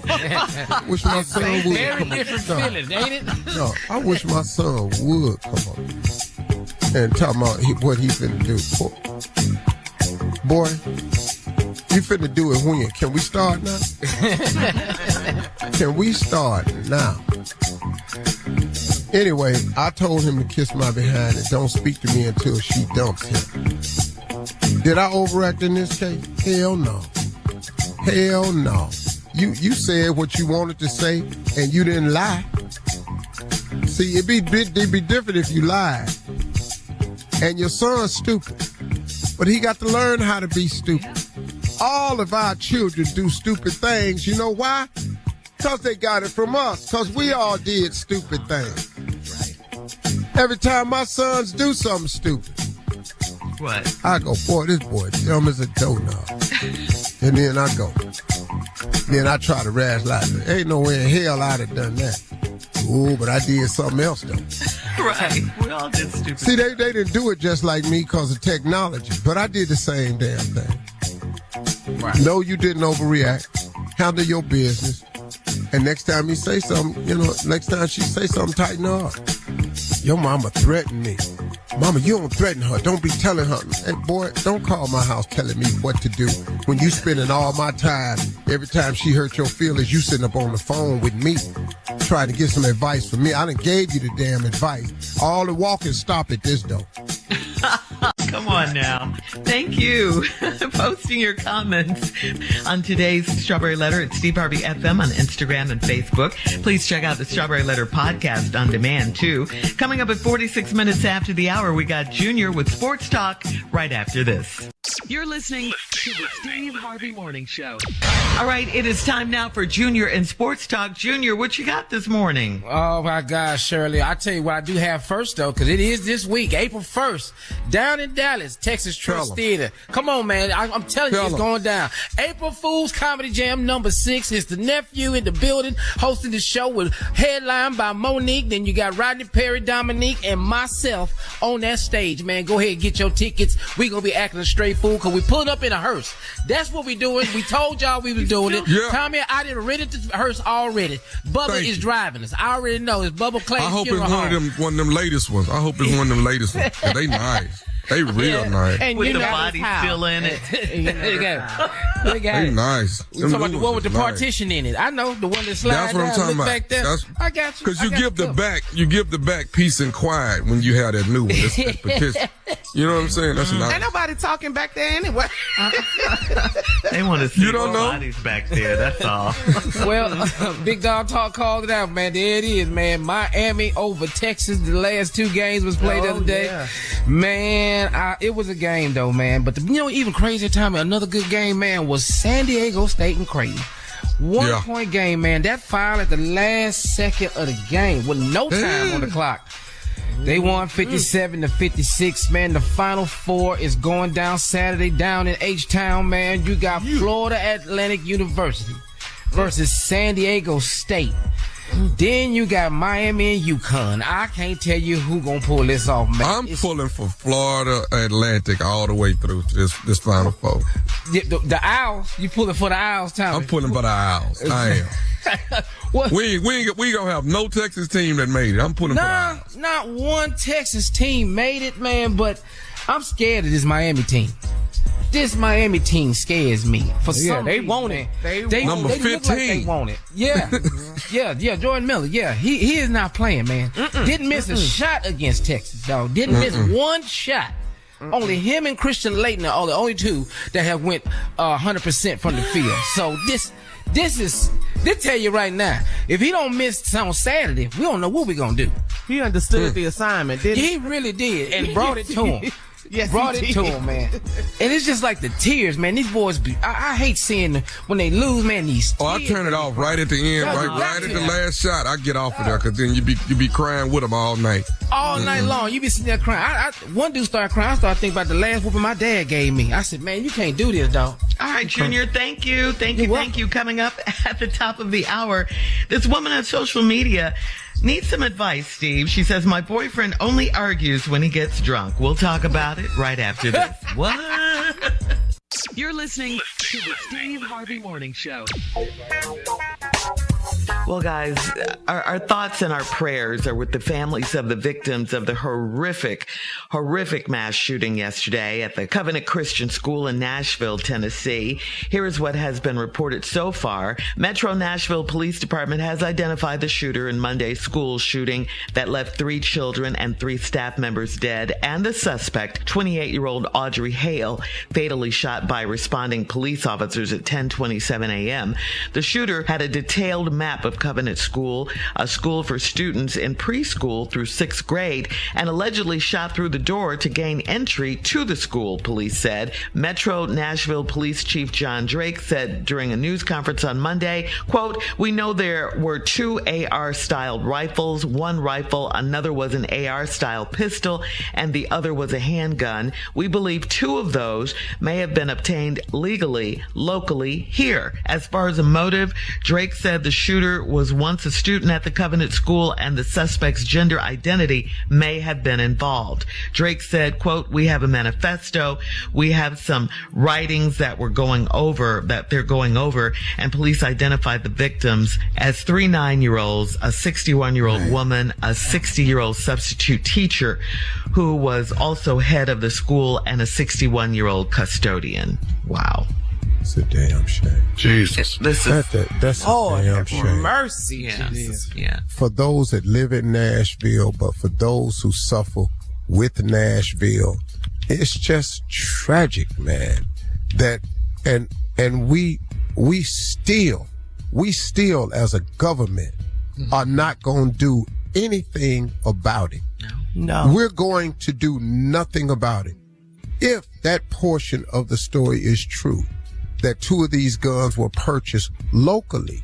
Wish my son would. Very different feeling, ain't it? No, I wish my son would come up and talk about what he finna do. Boy, you finna do it when? Can we start now? Can we start now? Anyway, I told him to kiss my behind and don't speak to me until she dumps him. Did I overact in this case? Hell no. Hell no. You said what you wanted to say and you didn't lie. See, it'd be different if you lied. And your son's stupid. But he got to learn how to be stupid. All of our children do stupid things. You know why? Because they got it from us. Because we all did stupid things. Every time my sons do something stupid, what? I go, boy, this boy dumb as a doorknob. And then I go. Then I try to rationalize it. Ain't no way in hell I'd have done that. Ooh, but I did something else, though. Right. We all did stupid. See, they didn't do it just like me because of technology, but I did the same damn thing. Right. No, you didn't overreact. Handle your business. And next time you say something, next time she say something, tighten her up. Your mama threatened me. Mama, you don't threaten her. Don't be telling her. Hey, boy, don't call my house telling me what to do. When you spending all my time, every time she hurt your feelings, you sitting up on the phone with me, trying to get some advice from me. I done gave you the damn advice. All the walking stop at this door. Come on now. Thank you. Posting your comments on today's Strawberry Letter at Steve Harvey FM on Instagram and Facebook. Please check out the Strawberry Letter podcast on demand, too. Coming up at 46 minutes after the hour, we got Junior with Sports Talk right after this. You're listening to the Steve Harvey Morning Show. All right, it is time now for Junior and Sports Talk. Junior, what you got this morning? Oh, my gosh, Shirley. I'll tell you what I do have first, though, because it is this week, April 1st, down in Dallas, Texas Trust Theater. Come on, man. I'm telling you, it's going down. April Fool's Comedy Jam number 6 is the nephew in the building, hosting the show with headline by Monique. Then you got Rodney Perry, Dominique, and myself on that stage, man. Go ahead and get your tickets. We're going to be acting a straight fool because we pulling up in a hearse. That's what we doing. We told y'all we was doing it. Yeah. Tommy, I didn't rented the hearse already. Bubba is driving us. I already know. It's Bubba Clay's I hope funeral it's one of them latest ones. I hope it's one of them latest ones. They nice. They real nice. And with the body still in it. They nice. We talking about the one with the partition in it. I know the one that slides down. That's what I'm talking about. Back there. I got you. Because you give the back peace and quiet when you have that new one. Because, you know what I'm saying? That's nice. Ain't nobody talking back there anyway. They want to see more bodies back there. That's all. Well, Big Dog Talk called it out, man. There it is, man. Miami over Texas. The last 2 games was played the other day. Yeah. Man, it was a game, though, man. But even crazier time, another good game, man, was San Diego State and Creighton. 1-point game, man. That foul at the last second of the game with no time on the clock. They won 57-56, man. The Final Four is going down Saturday down in H-Town, man. You got Florida Atlantic University versus San Diego State. Then you got Miami and UConn. I can't tell you who gonna pull this off, man. I'm pulling for Florida Atlantic all the way through to this Final Four. The Owls? You pulling for the Owls, Tommy? I'm pulling for the Owls. I am. What? We gonna have no Texas team that made it. I'm putting not one Texas team made it, man. But I'm scared of this Miami team. This Miami team scares me. For some they reason, want it. They number look 15. like they want it. Yeah, yeah. Jordan Miller. Yeah, he is not playing, man. Didn't miss a shot against Texas, dog. Didn't miss one shot. Only him and Christian Layton are the only two that have went 100% from the field. So this tell you right now, if he don't miss on Saturday, we don't know what we're gonna do. He understood the assignment, didn't he? He really did, and brought it to him. Yes, brought it to him, man. And it's just like the tears, man. These boys I hate seeing when they lose, man. These tears, I turn it off right at the end, right at the last shot. I get off of there because then you be crying with them all night. All night long, you be sitting there crying. One dude started crying. I started thinking about the last whooping my dad gave me. I said, man, you can't do this, dog. All right, Junior, thank you. Coming up at the top of the hour, this woman on social media needs some advice, Steve. She says, my boyfriend only argues when he gets drunk. We'll talk about it right after this. What? You're listening to the Steve Harvey Morning Show. Well, guys, our thoughts and our prayers are with the families of the victims of the horrific mass shooting yesterday at the Covenant Christian School in Nashville, Tennessee. Here is what has been reported so far. Metro Nashville Police Department has identified the shooter in Monday's school shooting that left 3 children and 3 staff members dead, and the suspect, 28-year-old Audrey Hale, fatally shot by responding police officers at 10:27 a.m. The shooter had a detailed map of Covenant School, a school for students in preschool through 6th grade, and allegedly shot through the door to gain entry to the school, police said. Metro Nashville Police Chief John Drake said during a news conference on Monday, quote, we know there were 2 AR-styled rifles, 1 rifle, another was an AR-style pistol, and the other was a handgun. We believe 2 of those may have been obtained legally, locally, here. As far as a motive, Drake said the shooter was once a student at the Covenant School and the suspect's gender identity may have been involved. Drake said, quote, we have a manifesto. We have some writings that they're going over, and police identified the victims as 3 9-year-olds, a 61-year-old woman, a 60-year-old substitute teacher who was also head of the school, and a 61-year-old custodian. Wow. It's a damn shame. Jesus. That's a damn shame. Mercy. Yeah. For those that live in Nashville, but for those who suffer with Nashville, it's just tragic, man. That and we still as a government are not going to do anything about it. No. We're going to do nothing about it. If that portion of the story is true, that 2 of these guns were purchased legally.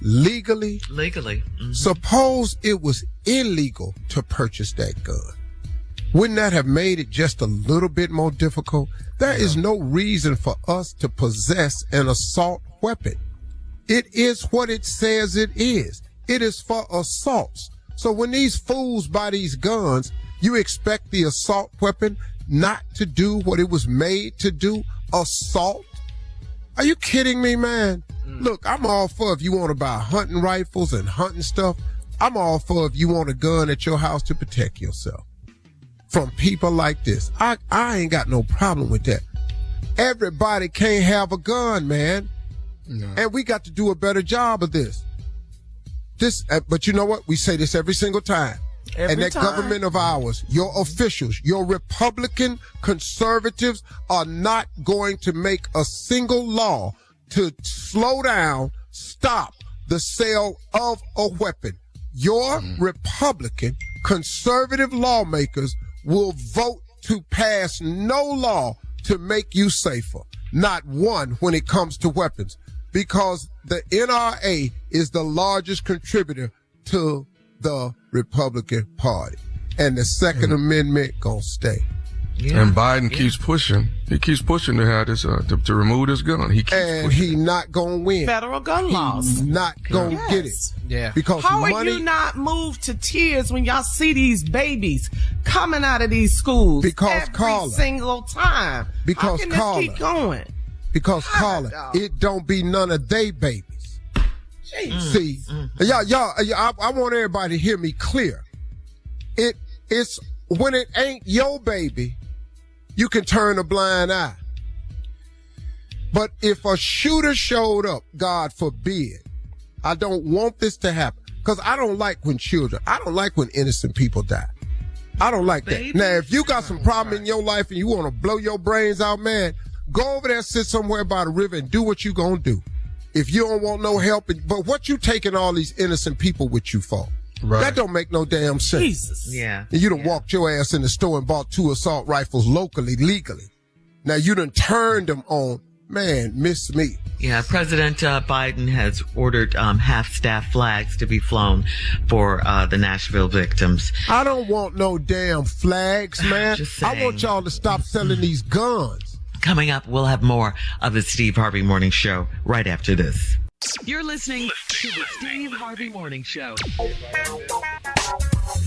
Mm-hmm. Suppose it was illegal to purchase that gun. Wouldn't that have made it just a little bit more difficult? There is no reason for us to possess an assault weapon. It is what it says it is. It is for assaults. So when these fools buy these guns, you expect the assault weapon not to do what it was made to do? Assault? Are you kidding me, man? Look, I'm all for if you want to buy hunting rifles and hunting stuff. I'm all for if you want a gun at your house to protect yourself from people like this. I ain't got no problem with that. Everybody can't have a gun, man. No. And we got to do a better job of this. But you know what? We say this every single time. Government of ours, your officials, your Republican conservatives are not going to make a single law to slow down, stop the sale of a weapon. Your Republican conservative lawmakers will vote to pass no law to make you safer. Not one when it comes to weapons, because the NRA is the largest contributor to the Republican Party, and the Second Amendment gonna stay. Yeah. And Biden keeps pushing. He keeps pushing to have this to remove this gun. He not gonna win. Federal gun laws. He's not gonna get it. Yeah. Because how are you not moved to tears when y'all see these babies coming out of these schools? Because every single time. Because how can this keep going? Because Carla, it don't be none of they babies. See, y'all, I want everybody to hear me clear. It's when it ain't your baby, you can turn a blind eye. But if a shooter showed up, God forbid, I don't want this to happen. Because I don't like when innocent people die. I don't like that. Now, if you got some problem in your life and you want to blow your brains out, man, go over there, sit somewhere by the river and do what you gonna do. If you don't want no help, but what you taking all these innocent people with you for? Right. That don't make no damn sense. Jesus. Yeah. And you done walked your ass in the store and bought 2 assault rifles locally, legally. Now you done turned them on. Man, miss me. Yeah, President Biden has ordered half-staff flags to be flown for the Nashville victims. I don't want no damn flags, man. I want y'all to stop selling these guns. Coming up, we'll have more of the Steve Harvey Morning Show right after this. You're listening to the Steve Harvey Morning Show.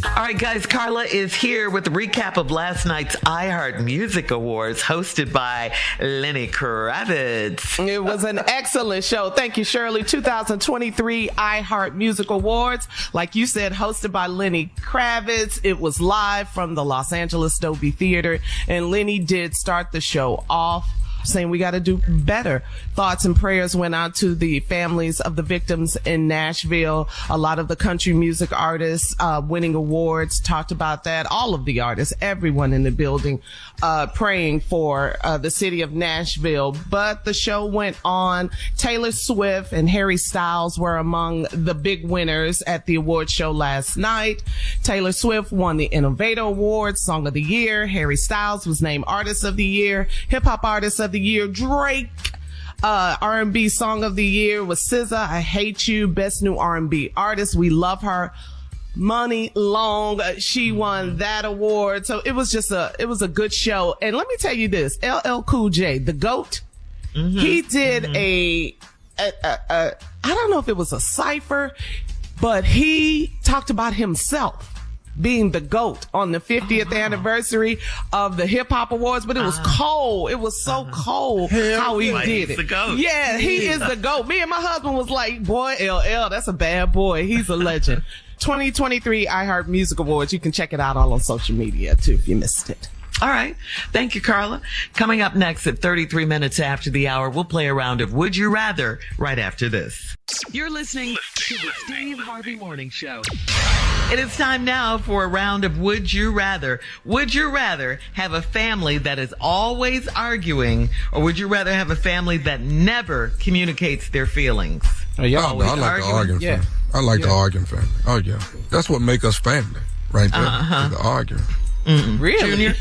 All right, guys, Carla is here with a recap of last night's iHeart Music Awards hosted by Lenny Kravitz. It was an excellent show. Thank you, Shirley. 2023 iHeart Music Awards. Like you said, hosted by Lenny Kravitz. It was live from the Los Angeles Dolby Theater. And Lenny did start the show off saying we got to do better. Thoughts and prayers went out to the families of the victims in Nashville. A lot of the country music artists winning awards talked about that. All of the artists, everyone in the building praying for the city of Nashville. But the show went on. Taylor Swift and Harry Styles were among the big winners at the award show last night. Taylor Swift won the Innovator Award, Song of the Year. Harry Styles was named Artist of the Year, Hip Hop Artist of the Year. Drake, R&B Song of the Year was SZA, I Hate You, Best New R&B Artist. We love her. Money Long, she won that award. So it was a good show. And let me tell you this, LL Cool J, the GOAT, he did I don't know if it was a cipher, but he talked about himself being the GOAT on the 50th anniversary of the Hip Hop Awards, but it was cold. It was so cold how he did it. The GOAT. Yeah, he is the GOAT. Me and my husband was like, boy, LL, that's a bad boy. He's a legend. 2023 iHeart Music Awards. You can check it out all on social media too if you missed it. All right. Thank you, Carla. Coming up next at 33 minutes after the hour, we'll play a round of Would You Rather right after this. You're listening to the Steve Harvey Morning Show. It is time now for a round of Would You Rather. Would you rather have a family that is always arguing, or would you rather have a family that never communicates their feelings? I like the arguing family. I like the arguing family. Oh, yeah. That's what make us family right there. The arguing. Really? Junior?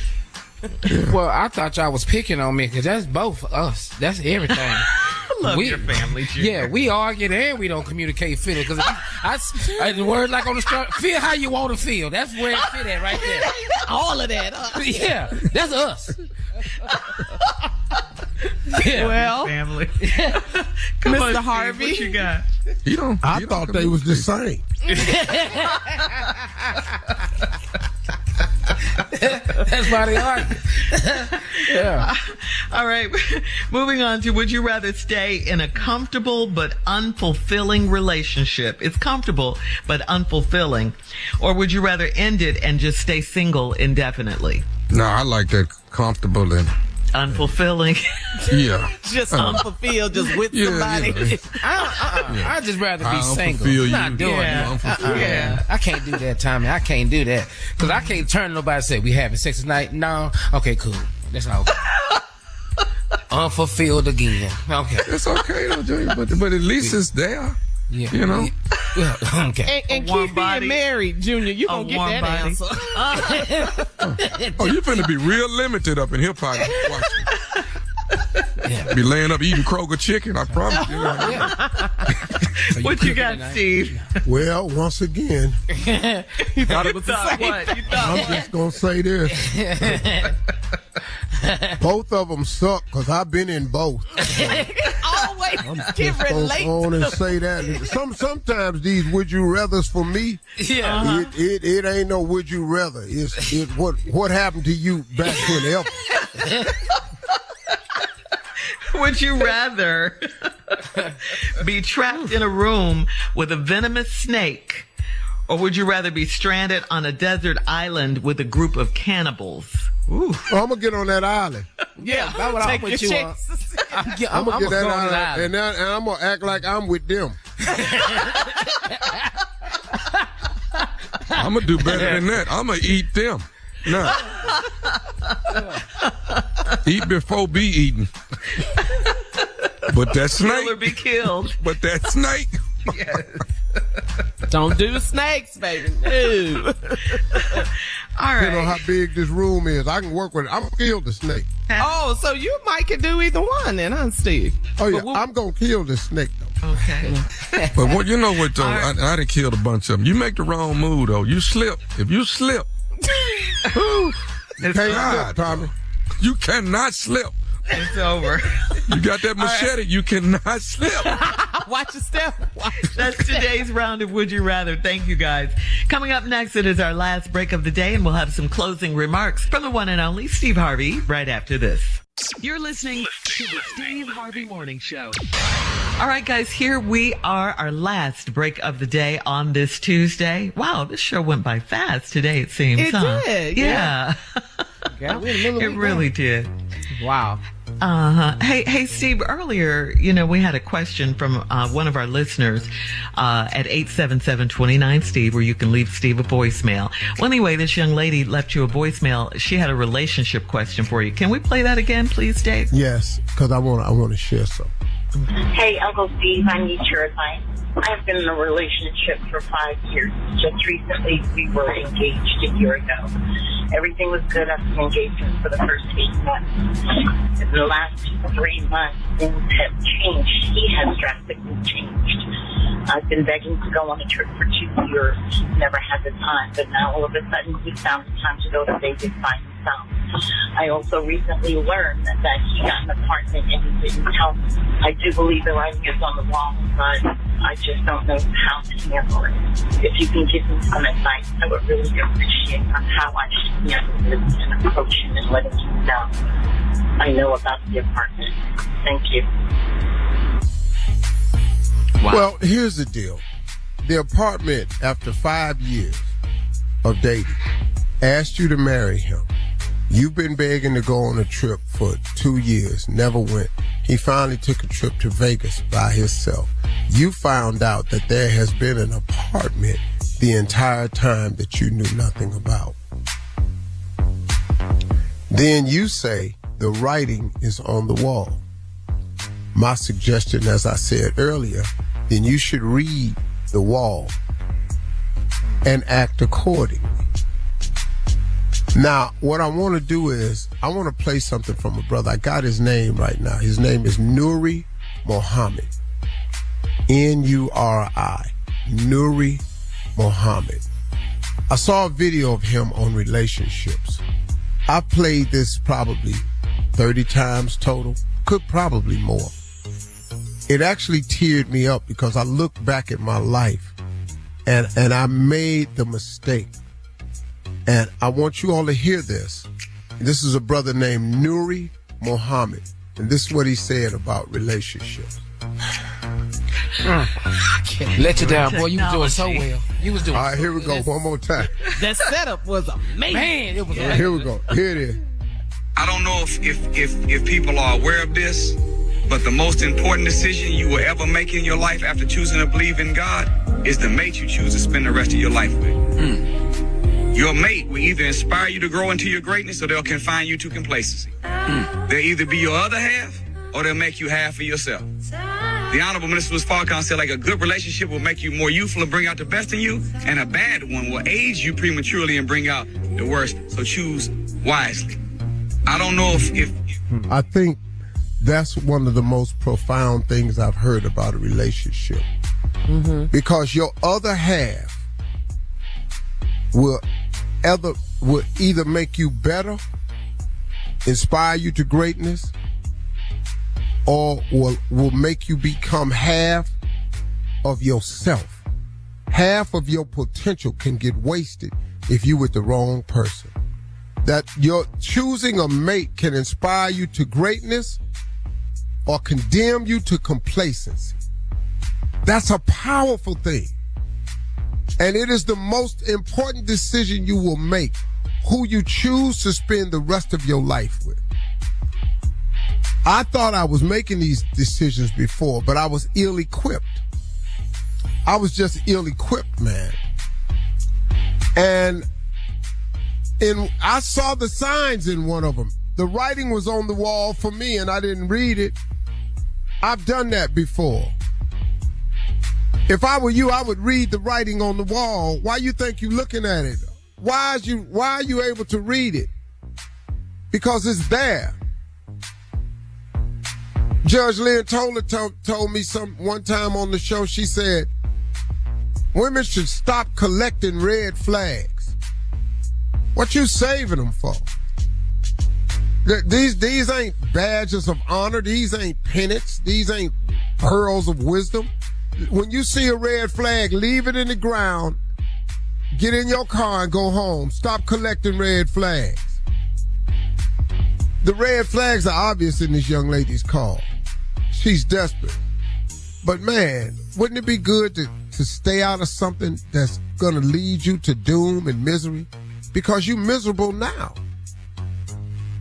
Yeah. Well, I thought y'all was picking on me because that's both us. That's everything. Love your family, Junior. Yeah, we argue and we don't communicate feelings. Because I the word like on the start, feel how you want to feel. That's where it fit at right there. All of that. Yeah, that's us. Yeah. Well, family. Mr. Harvey, what you got? I thought they was the same. That's why they argue. Yeah. All right. Moving on to would you rather stay in a comfortable but unfulfilling relationship? It's comfortable but unfulfilling. Or would you rather end it and just stay single indefinitely? No, I like that comfortable and unfulfilling. Yeah. Just unfulfilled, just with somebody. Yeah. I'd just rather be single. I'm not doing it. I can't do that, Tommy. I can't do that. Because I can't turn to nobody and say, we having sex tonight? No. Okay, cool. That's all. Unfulfilled again. Okay. It's okay though, Junior, but at least it's there. Yeah. You know? Yeah. Okay. And keep being married, Junior. You gonna get that answer. Oh, you finna be real limited up in hip hop. Watch me. Yeah. Be laying up eating Kroger chicken, I promise you. So what you got, Steve? Well, once again, you thought it was the same. What? You thought I'm what? just gonna say this. Both of them suck because I've been in both. Always I'm can just relate. Go on and say that. Sometimes these would you rathers for me, it ain't no would you rather. It's what happened to you back whenever. Would you rather Be trapped in a room with a venomous snake, or would you rather be stranded on a desert island with a group of cannibals? Ooh. Well, I'm gonna get on that island. Yeah, that's what I'll put you on. I'm gonna get that island, and I'm gonna act like I'm with them. I'm gonna do better than that. I'm gonna eat them. No. Eat before be eaten. But that snake. Kill or be killed. But that snake. Yes. Don't do snakes, baby. No. All right. Depending on how big this room is, I can work with it. I'm gonna kill the snake. Oh, so you might can do either one then, huh, Steve? Oh yeah, I'm gonna kill the snake though. Okay. But what you know what though? Right. I done killed a bunch of them. You make the wrong move though. You slip. If you slip, you can't slip, Tommy. You cannot slip. It's over. You got that machete. Right. You cannot slip. Watch your step. That's today's round of Would You Rather. Thank you, guys. Coming up next, it is our last break of the day, and we'll have some closing remarks from the one and only Steve Harvey right after this. You're listening to the Steve Harvey Morning Show. All right, guys, here we are, our last break of the day on this Tuesday. Wow, this show went by fast today, it seems. It did, yeah. It really did. Wow. Hey, Steve, earlier, we had a question from one of our listeners at 877-29-STEVE, where you can leave Steve a voicemail. Well, anyway, this young lady left you a voicemail. She had a relationship question for you. Can we play that again, please, Dave? Yes, because I want to share some. Hey, Uncle Steve, I need your advice. I've been in a relationship for 5 years. Just recently, we were engaged a year ago. Everything was good after the engagement for the first 8 months. In the last 3 months, things have changed. He has drastically changed. I've been begging to go on a trip for 2 years. Never had the time, but now all of a sudden he found the time to go to Vegas by himself. I also recently learned that he got an apartment and he didn't tell me. I do believe the writing is on the wall, but I just don't know how to handle it. If you can give me some advice, I would really appreciate on how I should handle this and approach him and letting him know I know about the apartment. Thank you. Wow. Well, here's the deal. The apartment, after 5 years of dating, asked you to marry him. You've been begging to go on a trip for 2 years, never went. He finally took a trip to Vegas by himself. You found out that there has been an apartment the entire time that you knew nothing about. Then you say the writing is on the wall. My suggestion, as I said earlier, then you should read the wall and act accordingly. Now, what I want to do is, I want to play something from a brother. I got his name right now. His name is Nuri Muhammad. N-U-R-I. Nuri Muhammad. I saw a video of him on relationships. I played this probably 30 times total. Could probably more. It actually teared me up because I looked back at my life and I made the mistake. And I want you all to hear this. This is a brother named Nuri Muhammad. And this is what he said about relationships. Let you down, boy. You was doing so well. You was doing. All right, here we go. One more time. That setup was amazing. Man, it was amazing. Here we go. Here it is. I don't know if people are aware of this, but the most important decision you will ever make in your life after choosing to believe in God is the mate you choose to spend the rest of your life with. Your mate will either inspire you to grow into your greatness or they'll confine you to complacency. They'll either be your other half or they'll make you half of yourself. The Honorable Minister Farrakhan said, like, a good relationship will make you more youthful and bring out the best in you, and a bad one will age you prematurely and bring out the worst. So choose wisely. I don't know if I think that's one of the most profound things I've heard about a relationship. Mm-hmm. Because your other half will either make you better, inspire you to greatness, or will make you become half of yourself. Half of your potential can get wasted if you with the wrong person. That your choosing a mate can inspire you to greatness, or condemn you to complacency. That's a powerful thing. And it is the most important decision you will make, who you choose to spend the rest of your life with. I thought I was making these decisions before, but I was ill-equipped. I was just ill-equipped, man. And I saw the signs in one of them. The writing was on the wall for me, and I didn't read it. I've done that before. If I were you, I would read the writing on the wall. Why you think you're looking at it? Why are you able to read it? Because it's there. Judge Lynn told me one time on the show, she said, women should stop collecting red flags. What you saving them for? These ain't badges of honor. These ain't pennants. These ain't pearls of wisdom. When you see a red flag, leave it in the ground, get in your car and go home. Stop collecting red flags. The red flags are obvious in this young lady's call. She's desperate. But man, wouldn't it be good to stay out of something that's gonna lead you to doom and misery? Because you're miserable now.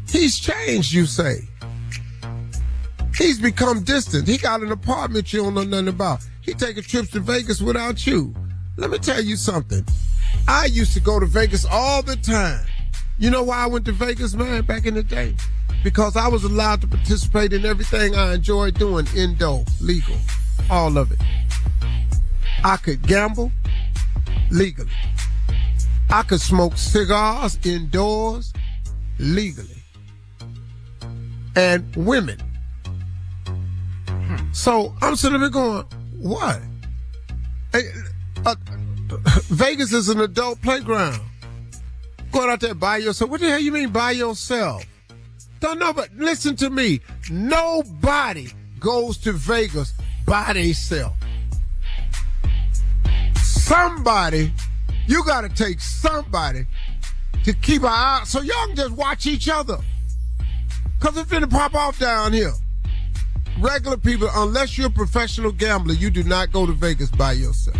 He's changed, you say. He's become distant. He got an apartment you don't know nothing about. He taking trips to Vegas without you. Let me tell you something. I used to go to Vegas all the time. You know why I went to Vegas, man, back in the day? Because I was allowed to participate in everything I enjoyed doing, indoor, legal, all of it. I could gamble legally. I could smoke cigars indoors legally. And women. So I'm sitting there going, what? Vegas is an adult playground. Going out there by yourself. What the hell you mean by yourself? Don't know, but listen to me. Nobody goes to Vegas by themselves. Somebody, you got to take somebody to keep an eye out so y'all can just watch each other. Because it's finna pop off down here. Regular people, unless you're a professional gambler, you do not go to Vegas by yourself.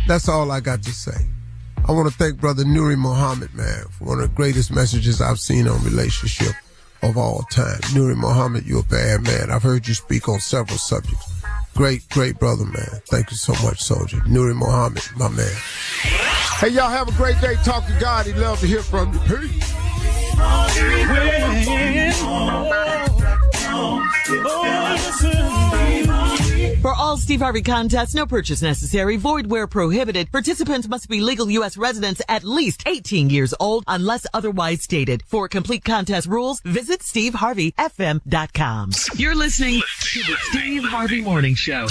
That's all I got to say. I want to thank Brother Nuri Muhammad, man, for one of the greatest messages I've seen on relationship of all time. Nuri Muhammad, you're a bad man. I've heard you speak on several subjects. Great, great brother, man. Thank you so much, Soldier. Nuri Muhammad, my man. Hey, y'all have a great day. Talk to God. He'd love to hear from you. Peace. For all Steve Harvey contests, no purchase necessary, void where prohibited. Participants must be legal U.S. residents at least 18 years old unless otherwise stated. For complete contest rules, visit SteveHarveyFM.com. You're listening to the Steve Harvey Morning Show.